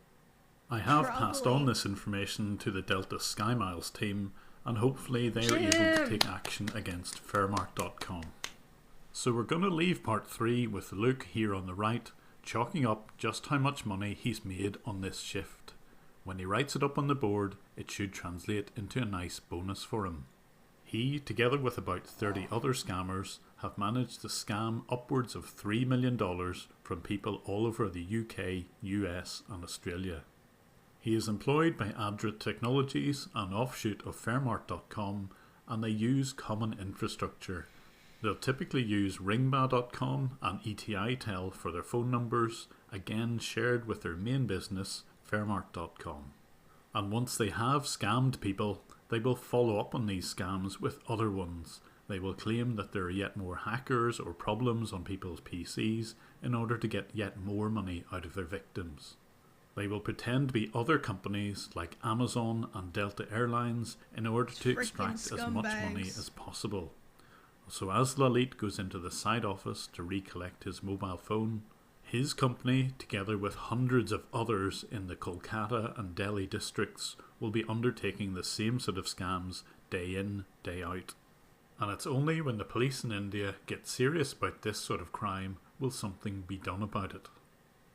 I have passed on this information to the Delta Sky Miles team, and hopefully they are able to take action against Fairmart.com. So we're going to leave part 3 with Luke here on the right, chalking up just how much money he's made on this shift. When he writes it up on the board, it should translate into a nice bonus for him. He, together with about 30 other scammers, have managed to scam upwards of $3 million from people all over the UK, US and Australia. He is employed by Adrit Technologies, an offshoot of Fairmart.com, and they use common infrastructure. They'll typically use Ringba.com and ETItel for their phone numbers, again shared with their main business, Fairmart.com. And once they have scammed people, they will follow up on these scams with other ones. They will claim that there are yet more hackers or problems on people's PCs in order to get yet more money out of their victims. They will pretend to be other companies like Amazon and Delta Airlines in order to extract as much money as possible. So as Lalit goes into the side office to recollect his mobile phone, his company, together with hundreds of others in the Kolkata and Delhi districts, will be undertaking the same sort of scams day in, day out. And it's only when the police in India get serious about this sort of crime will something be done about it.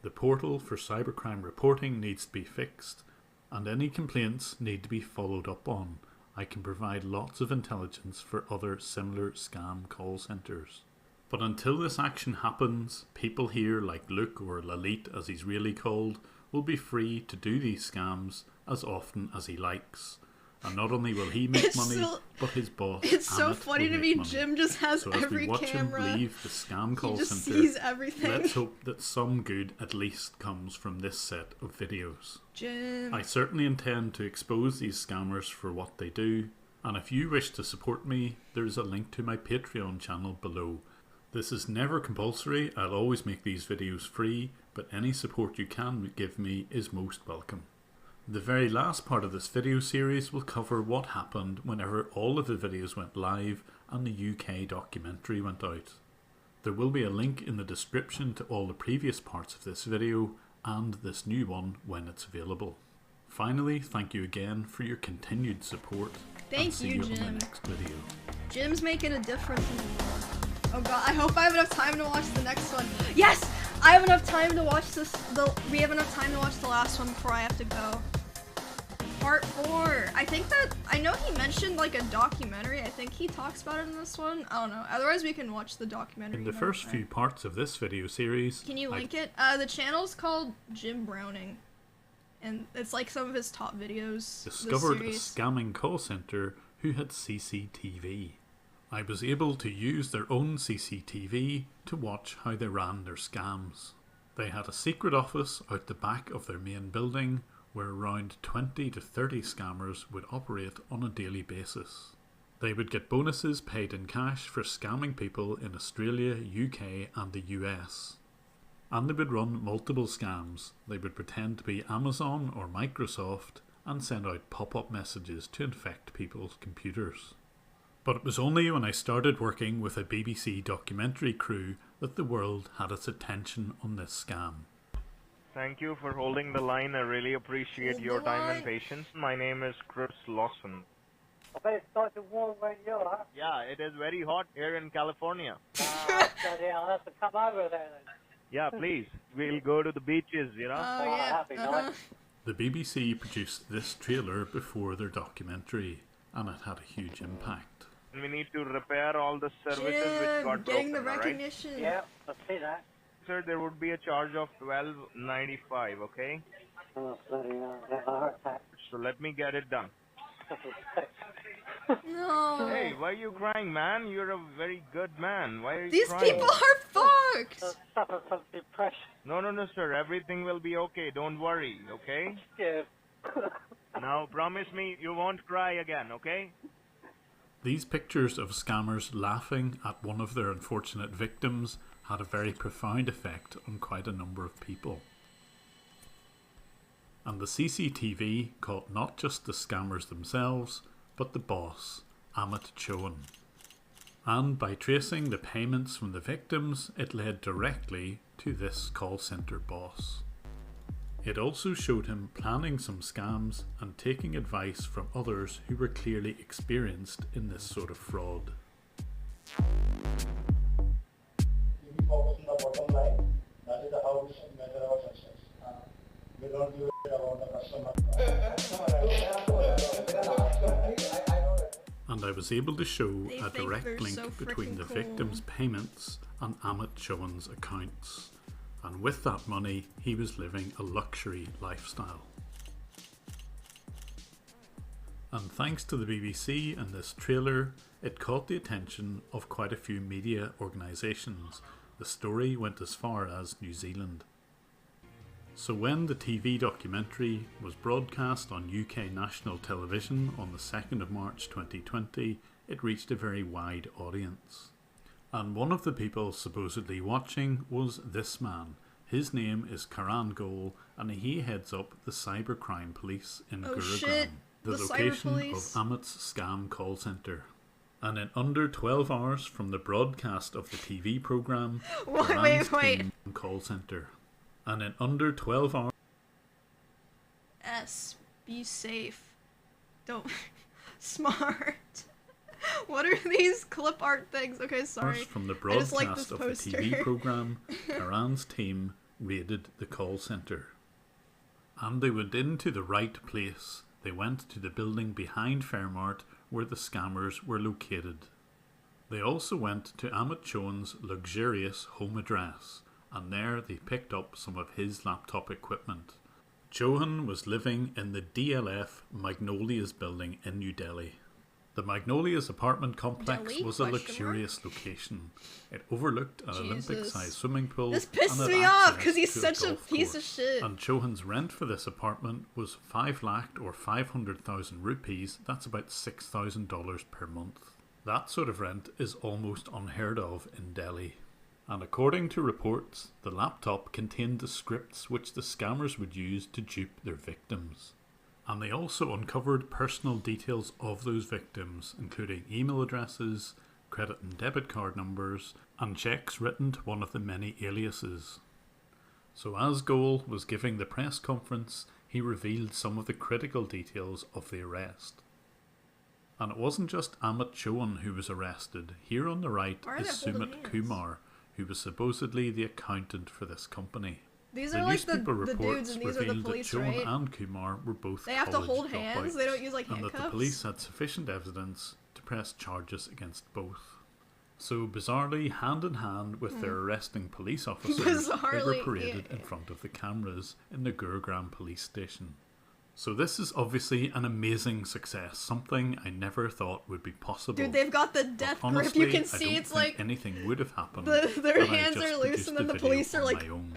The portal for cybercrime reporting needs to be fixed, and any complaints need to be followed up on. I can provide lots of intelligence for other similar scam call centres. But until this action happens, people here like Luke, or Lalit as he's really called, will be free to do these scams as often as he likes. And not only will he make money, but his boss It's so Amit funny will to make me. money. Jim just has So as every we watch camera. him leave the scam call He just centre, sees everything. let's hope that some good at least comes from this set of videos. Jim. I certainly intend to expose these scammers for what they do, and if you wish to support me, there is a link to my Patreon channel below. This is never compulsory, I'll always make these videos free, but any support you can give me is most welcome. The very last part of this video series will cover what happened whenever all of the videos went live and the UK documentary went out. There will be a link in the description to all the previous parts of this video and this new one when it's available. Finally, thank you again for your continued support. Thank you, on the Jim. next video. Jim's making a difference in the world. Oh god, I hope I have enough time to watch the next one. Yes! I have enough time to watch this. We have enough time to watch the last one before I have to go. Part 4. I know he mentioned like a documentary. I think he talks about it in this one. I don't know. Otherwise we can watch the documentary. In the first few parts of this video series... Can you link it? The channel's called Jim Browning. And it's like some of his top videos. Discovered a scamming call centre who had CCTV. I was able to use their own CCTV to watch how they ran their scams. They had a secret office out the back of their main building where around 20 to 30 scammers would operate on a daily basis. They would get bonuses paid in cash for scamming people in Australia, UK and the US. And they would run multiple scams. They would pretend to be Amazon or Microsoft and send out pop-up messages to infect people's computers. But it was only when I started working with a BBC documentary crew that the world had its attention on this scam. Thank you for holding the line. I really appreciate your time and patience. My name is Chris Lawson. I bet it's starting to warm where you are. Yeah, it is very hot here in California. Bloody hell, I'll have to come over there then. Yeah, please. We'll go to the beaches, you know? That'd be nice. The BBC produced this trailer before their documentary, and it had a huge impact. We need to repair all the services which got getting broken, the recognition. Right? Yeah, I see that. Sir, there would be a charge of $12.95, okay? Oh, bloody hell, I heard that. So let me get it done. No. Hey, why are you crying, man? You're a very good man. Why are you These crying? people are fucked! I suffer from depression. No, sir. Everything will be okay. Don't worry, okay? Yeah. Now, promise me you won't cry again, okay? These pictures of scammers laughing at one of their unfortunate victims had a very profound effect on quite a number of people. And the CCTV caught not just the scammers themselves, but the boss, Amit Chohan. And by tracing the payments from the victims, it led directly to this call centre boss. It also showed him planning some scams and taking advice from others who were clearly experienced in this sort of fraud. If we focus on the bottom line, that is how we should measure our success. We don't give a about the customer. And I was able to show They a think direct they're link so between the freaking cool. victims' payments and Amit Chohan's accounts. And with that money, he was living a luxury lifestyle. And thanks to the BBC and this trailer, it caught the attention of quite a few media organisations. The story went as far as New Zealand. So when the TV documentary was broadcast on UK national television on the 2nd of March 2020, it reached a very wide audience. And one of the people supposedly watching was this man. His name is Karan Goel and he heads up the cybercrime police in Gurugram, the location of Amit's scam call centre. And in under 12 hours from the broadcast of the TV programme, Karan's team call centre. And in under 12 hours... Be safe. Don't... Smart. What are these clip art things? Okay, sorry. From the I just like broadcast this of the poster. TV programme, Karan's team raided the call centre. And they went into the right place. They went to the building behind Fairmart where the scammers were located. They also went to Amit Chohan's luxurious home address, and there they picked up some of his laptop equipment. Chohan was living in the DLF Magnolias building in New Delhi. The Magnolias apartment complex was a luxurious location. It overlooked an Olympic-sized swimming pool. This pisses and me had off access because he's to such a golf piece course. of shit. And Chohan's rent for this apartment was 5 lakh or 500,000 rupees. That's about $6,000 per month. That sort of rent is almost unheard of in Delhi. And according to reports, the laptop contained the scripts which the scammers would use to dupe their victims. And they also uncovered personal details of those victims, including email addresses, credit and debit card numbers, and checks written to one of the many aliases. So as Goal was giving the press conference, he revealed some of the critical details of the arrest. And it wasn't just Amit Chauhan who was arrested. Here on the right is Sumit Kumar, who was supposedly the accountant for this company. These the are like newspaper the dudes reports and these are the revealed police, that Chauhan right? and Kumar were both They have to college hold hands, dropouts, they don't use like and that the handcuffs? police had sufficient evidence to press charges against both. So bizarrely, hand in hand with their arresting police officers, they were Bizarrely, paraded in front of the cameras in the Gurugram police station. So this is obviously an amazing success, something I never thought would be possible. Dude, they've got the death grip. Honestly, You can I see don't it's think like anything would have happened. their had I hands just are loose produced and then the video police are on like my own.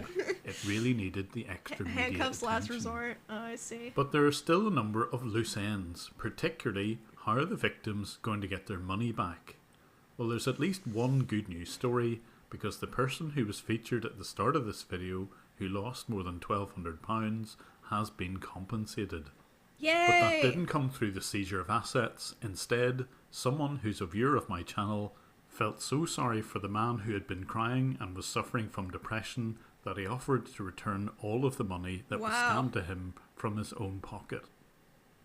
It really needed the extra media handcuffs last attention. resort. Oh, I see. But there are still a number of loose ends, particularly how are the victims going to get their money back? Well, there's at least one good news story, because the person who was featured at the start of this video, who lost more than £1,200, has been compensated. Yay! But that didn't come through the seizure of assets. Instead, someone who's a viewer of my channel felt so sorry for the man who had been crying and was suffering from depression that he offered to return all of the money that was scammed to him from his own pocket.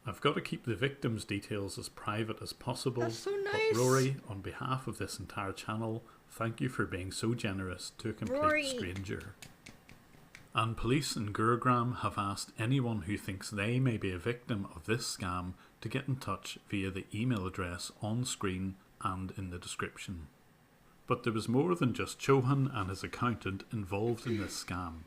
I've got to keep the victims' details as private as possible. That's so nice. But Rory, on behalf of this entire channel, thank you for being so generous to a complete Rory. stranger. And police in Gurugram have asked anyone who thinks they may be a victim of this scam to get in touch via the email address on screen and in the description. But there was more than just Chauhan and his accountant involved in this scam.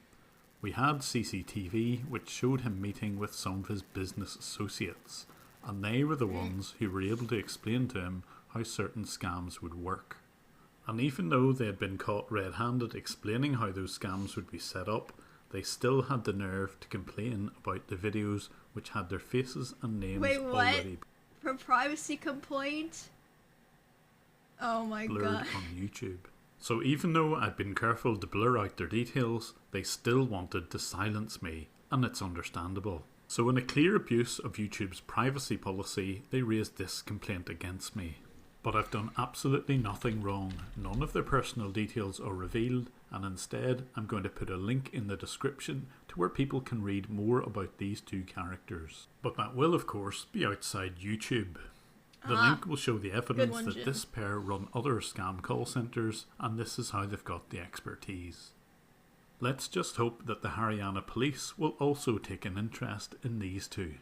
We had CCTV which showed him meeting with some of his business associates, and they were the ones who were able to explain to him how certain scams would work. And even though they had been caught red-handed explaining how those scams would be set up, they still had the nerve to complain about the videos which had their faces and names Wait, what? already For privacy complaint? Oh my blurred god. on YouTube. So even though I'd been careful to blur out their details, they still wanted to silence me, and it's understandable. So in a clear abuse of YouTube's privacy policy, they raised this complaint against me. But I've done absolutely nothing wrong. None of their personal details are revealed, and instead I'm going to put a link in the description to where people can read more about these two characters. But that will of course be outside YouTube. The link will show the evidence one, that Jim. this pair run other scam call centres, and this is how they've got the expertise. Let's just hope that the Haryana police will also take an interest in these two.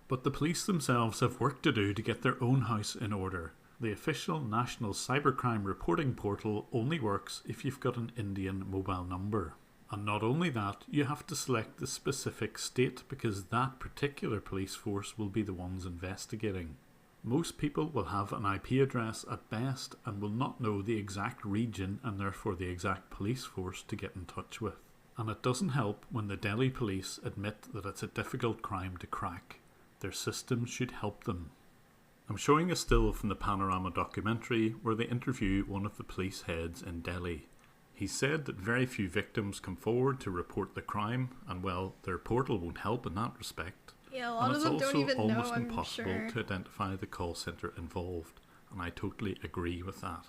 But the police themselves have work to do to get their own house in order. The official National Cybercrime Reporting Portal only works if you've got an Indian mobile number. And not only that, you have to select the specific state because that particular police force will be the ones investigating. Most people will have an IP address at best and will not know the exact region and therefore the exact police force to get in touch with. And it doesn't help when the Delhi police admit that it's a difficult crime to crack. Their systems should help them. I'm showing a still from the Panorama documentary where they interview one of the police heads in Delhi. He said that very few victims come forward to report the crime, and well, their portal won't help in that respect. Yeah, a lot of them don't even know, almost I'm impossible sure. to identify the call centre involved, and I totally agree with that.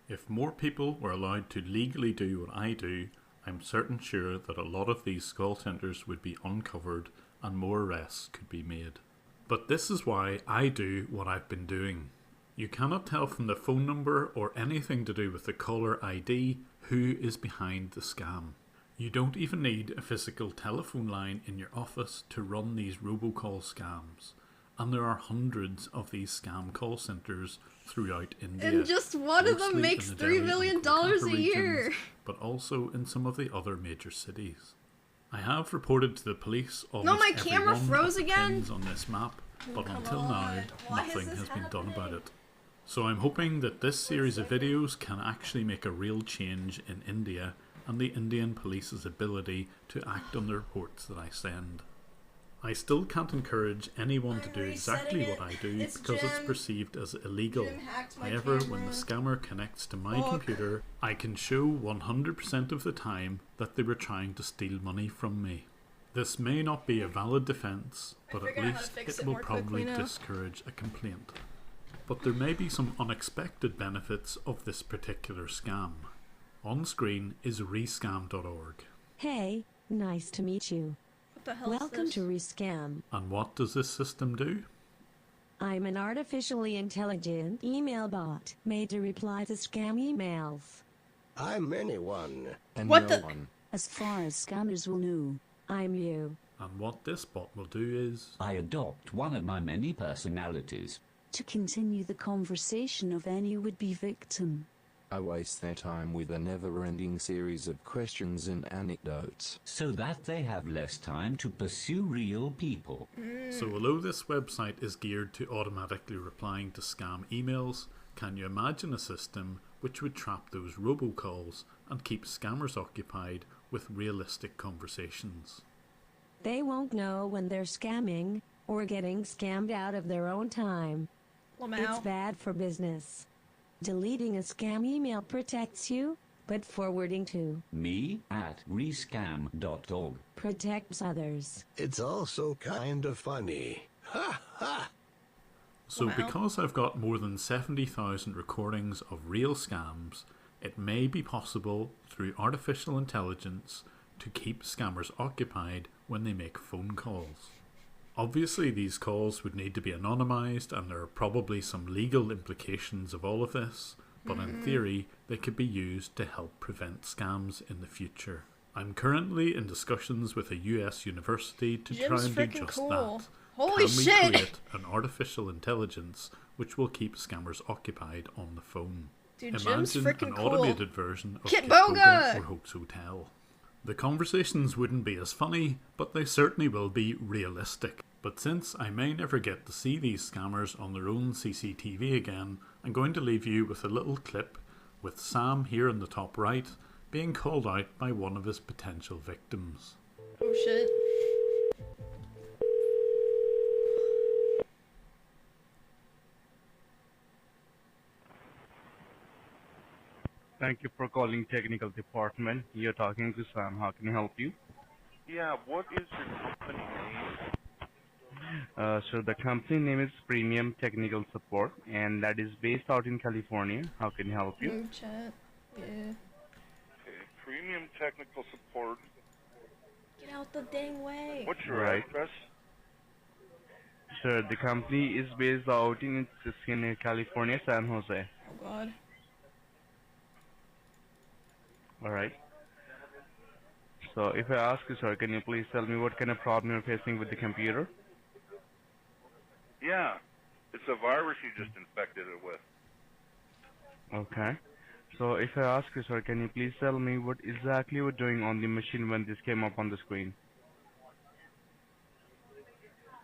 If more people were allowed to legally do what I do, I'm certain sure that a lot of these call centres would be uncovered and more arrests could be made. But this is why I do what I've been doing. You cannot tell from the phone number or anything to do with the caller ID who is behind the scam. You don't even need a physical telephone line in your office to run these robocall scams. And there are hundreds of these scam call centres throughout India. And just one of them mostly makes in the $3 Delhi million and Kolkata a year. regions, but also in some of the other major cities. I have reported to the police almost my every camera one froze of the again? pins on this map, but come until now, on. Why is nothing this has been done about it. So I'm hoping that this series of videos can actually make a real change in India and the Indian police's ability to act on the reports that I send. I still can't encourage anyone to do exactly what I do because it's perceived as illegal. However, when the scammer connects to my computer, I can show 100% of the time that they were trying to steal money from me. This may not be a valid defense, but at least it will probably discourage a complaint. But there may be some unexpected benefits of this particular scam. On screen is rescam.org. Hey, nice to meet you. What the hell Welcome is to Rescam. And what does this system do? I'm an artificially intelligent email bot made to reply to scam emails. I'm anyone. And What no the- one. As far as scammers will know, I'm you. And what this bot will do is... I adopt one of my many personalities. To continue the conversation of any would-be victim. I waste their time with a never-ending series of questions and anecdotes. So that they have less time to pursue real people. So although this website is geared to automatically replying to scam emails, can you imagine a system which would trap those robocalls and keep scammers occupied with realistic conversations? They won't know when they're scamming or getting scammed out of their own time. It's bad for business. Deleting a scam email protects you, but forwarding to Me at rescam.org protects others. It's also kind of funny. Ha ha! So because I've got more than 70,000 recordings of real scams, it may be possible through artificial intelligence to keep scammers occupied when they make phone calls. Obviously these calls would need to be anonymised and there are probably some legal implications of all of this, but in theory they could be used to help prevent scams in the future. I'm currently in discussions with a US university to try and do just that. Holy Can we shit! create an artificial intelligence which will keep scammers occupied on the phone? Dude, Jim's Imagine freaking an cool. automated version of Kit Kitboga Boga! or Hoax Hotel. The conversations wouldn't be as funny, but they certainly will be realistic. But since I may never get to see these scammers on their own CCTV again, I'm going to leave you with a little clip with Sam here in the top right being called out by one of his potential victims. Oh shit. Thank you for calling technical department. You're talking to Sam. How can I help you? Yeah, what is your company name? So the company name is Premium Technical Support, and that is based out in California. How can I help you? Move chat. Yeah. Okay, Premium Technical Support. Get out the dang way. What's your Right. address? Sir, the company is based out in California, San Jose. Oh god. Alright. So if I ask you, sir, can you please tell me what kind of problem you're facing with the computer? Yeah, it's a virus you just infected it with. Okay. So if I ask you, sir, can you please tell me what exactly you were doing on the machine when this came up on the screen?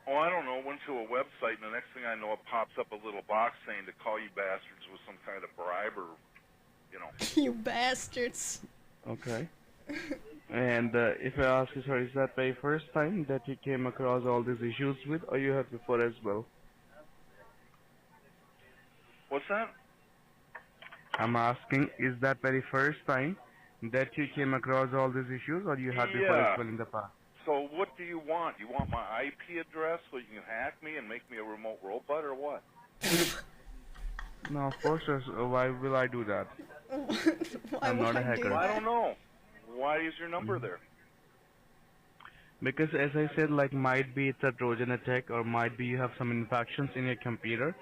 Oh, I don't know. Went to a website, and the next thing I know, it pops up a little box saying to call you bastards with some kind of bribe or, you know. You bastards. Okay. And if I ask you, sir, is that the first time that you came across all these issues with, or you had before as well? What's that? I'm asking, is that very first time that you came across all these issues, or you had before Yeah. as well in the past? So what do you want? You want my IP address so you can hack me and make me a remote robot, or what? No, of course, sir. So why will I do that? I'm not a hacker. I don't know. Why is your number there? Because as I said, like might be it's a Trojan attack, or might be you have some infections in your computer,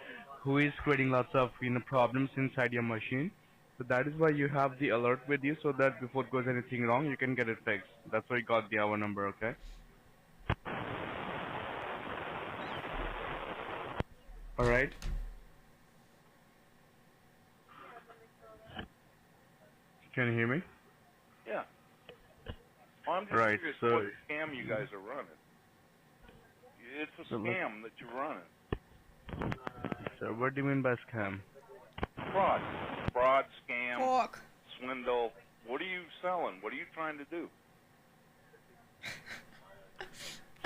who is creating lots of problems inside your machine. So that is why you have the alert with you, so that before it goes anything wrong, you can get it fixed. That's why you got the hour number, okay? All right. Can you hear me? Yeah. Well, I'm just Right, curious so- what scam you guys are running. It's a So look- scam that you're running. So what do you mean by scam? Fraud. Fraud, scam, Fuck. swindle. What are you selling? What are you trying to do?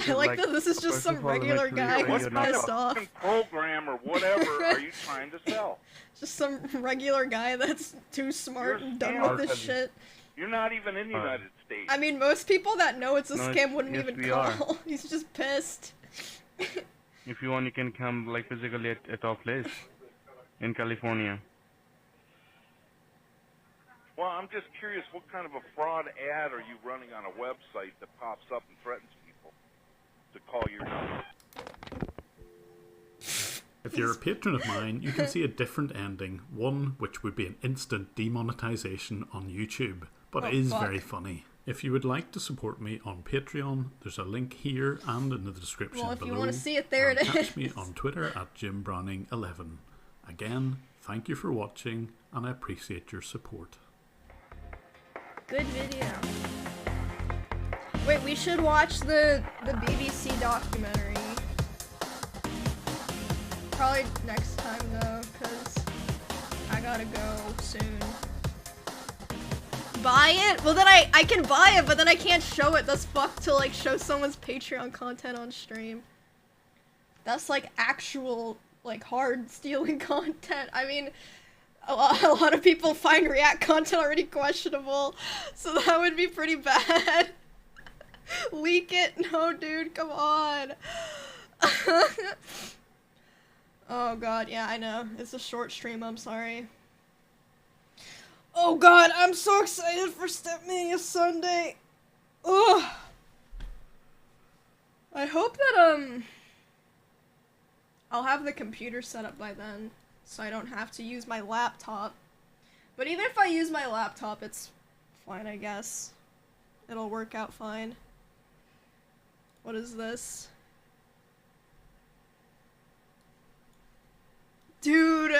I like that this is just some regular guy who's pissed off. What program or whatever are you trying to sell? Just some regular guy that's too smart and done with this shit. You're not even in the United States. I mean, most people that know it's a scam wouldn't even call. He's just pissed. If you want, you can come like physically at our place in California. Well, I'm just curious, what kind of a fraud ad are you running on a website that pops up and threatens people to call your number? If you're a patron of mine, you can see a different ending, one which would be an instant demonetization on YouTube, but it is very funny. If you would like to support me on Patreon, there's a link here and in the description Well, if below. you want to see it, there it is. Catch me on Twitter at JimBrowning11. Again, thank you for watching, and I appreciate your support. Good video. Wait, we should watch the BBC documentary. Probably next time though, because I gotta go soon. Buy it? Well then I can buy it, but then I can't show it. That's fucked to like show someone's Patreon content on stream. That's like actual, like hard stealing content. I mean, a lot of people find React content already questionable, so that would be pretty bad. Leak it? No, dude, come on. Oh god, yeah, I know. It's a short stream, I'm sorry. Oh god, I'm so excited for Stepmania Sunday. Ugh. I hope that, I'll have the computer set up by then, so I don't have to use my laptop. But even if I use my laptop, it's fine, I guess. It'll work out fine. What is this? Dude!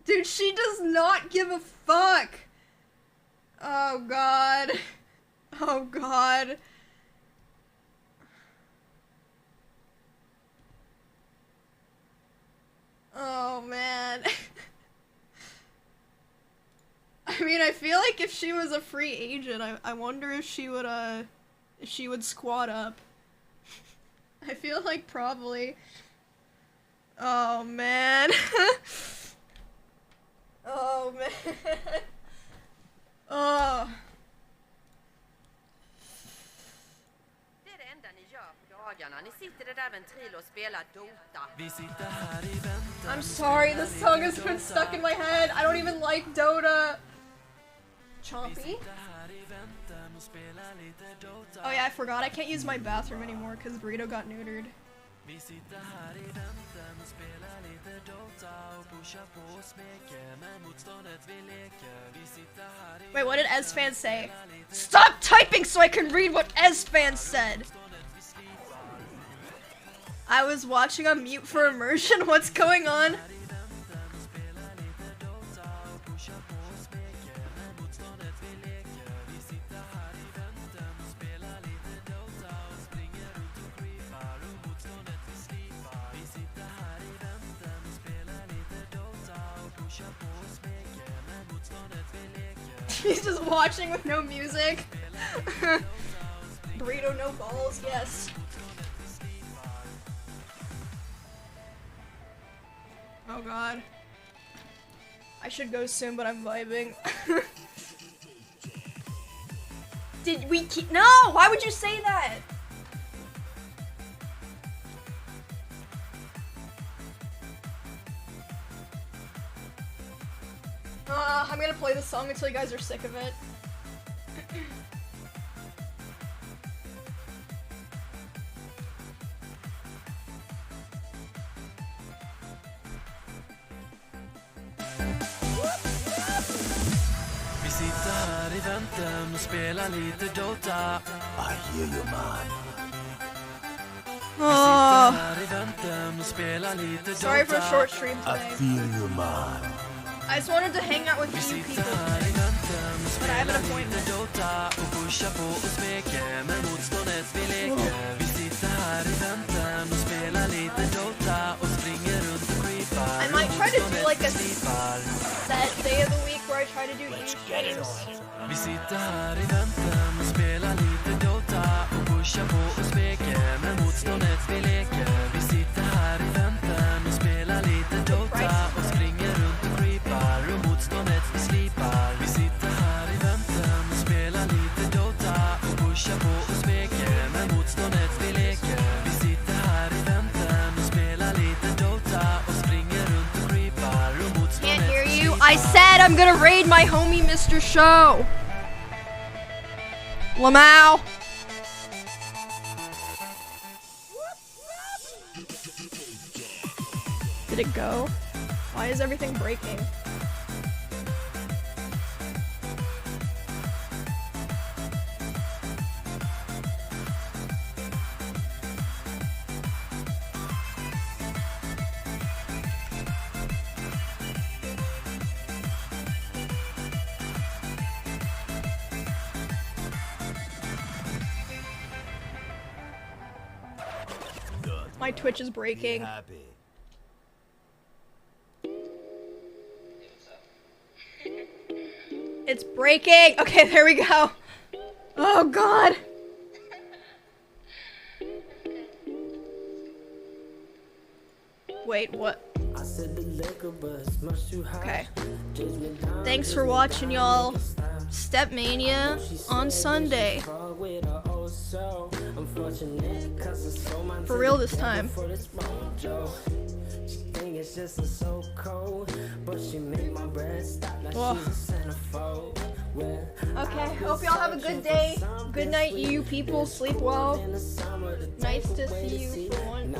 Dude, she does not give a fuck! Oh god. Oh god. Oh man. I mean, I feel like if she was a free agent, I wonder if she would squat up. I feel like probably. Oh man. Oh man. Oh. I'm sorry, this song has been stuck in my head. I don't even like Dota. Chompy? Oh yeah, I forgot. I can't use my bathroom anymore because Burrito got neutered. Wait, what did Ezfan say? Stop typing so I can read what Ezfan said! I was watching on mute for immersion. What's going on? He's just watching with no music. Burrito, no balls, yes. Oh god. I should go soon, but I'm vibing. Did we keep— No! Why would you say that? I'm gonna play this song until you guys are sick of it. Vi sitter här i väntan och spelar lite Dota. I hear you man. Sorry for a short stream I today. feel you man. I just wanted to hang out with you people today, but I have an appointment. I might try to do like a set day of the week where I try to do each day. Vi sitter här i väntan och spelar lite Dota och pushar på och speker med motståndet vi leker. Vi sitter här i väntan och spelar lite Dota och springer runt och creepar och motståndet vi slipar. Vi sitter här i väntan och spelar lite Dota och pushar på och speker med motståndet vi leker. Vi sitter här i väntan och spelar lite Dota och springer runt och creepar och motståndet Can't hear you. I said I'm gonna raid my homie Mr. Show. Lamau. Did it go? Why is everything breaking? My Twitch is breaking. It's breaking! Okay, there we go. Oh god! Wait, what? Okay. Thanks for watching, y'all. Stepmania on Sunday. For real this time. Whoa. Okay, hope y'all have a good day. Good night, you people. Sleep well. Nice to see you for once.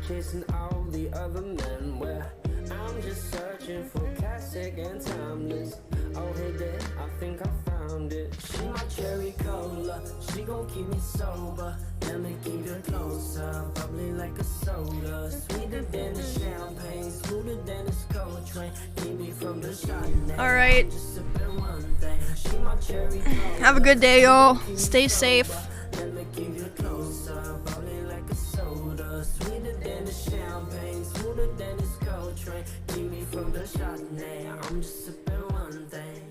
Chasing all the other men where I'm just searching for classic and timeless. Oh hey there, I think I found it. She my cherry cola, she gon' keep me sober. Let me keep her closer, bubbly like a soda. Sweeter than the champagne, smoother than the skull train. Keep me from the shot. Alright. Have a good day, y'all. Stay safe. Let me keep you closer, bubbly like a soda. Sweeter than the champagne, smoother than the skull train. Keep me from the shot. I'm just sipping one thing.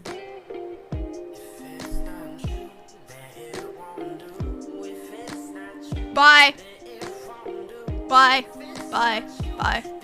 Bye. Bye. Bye. Bye.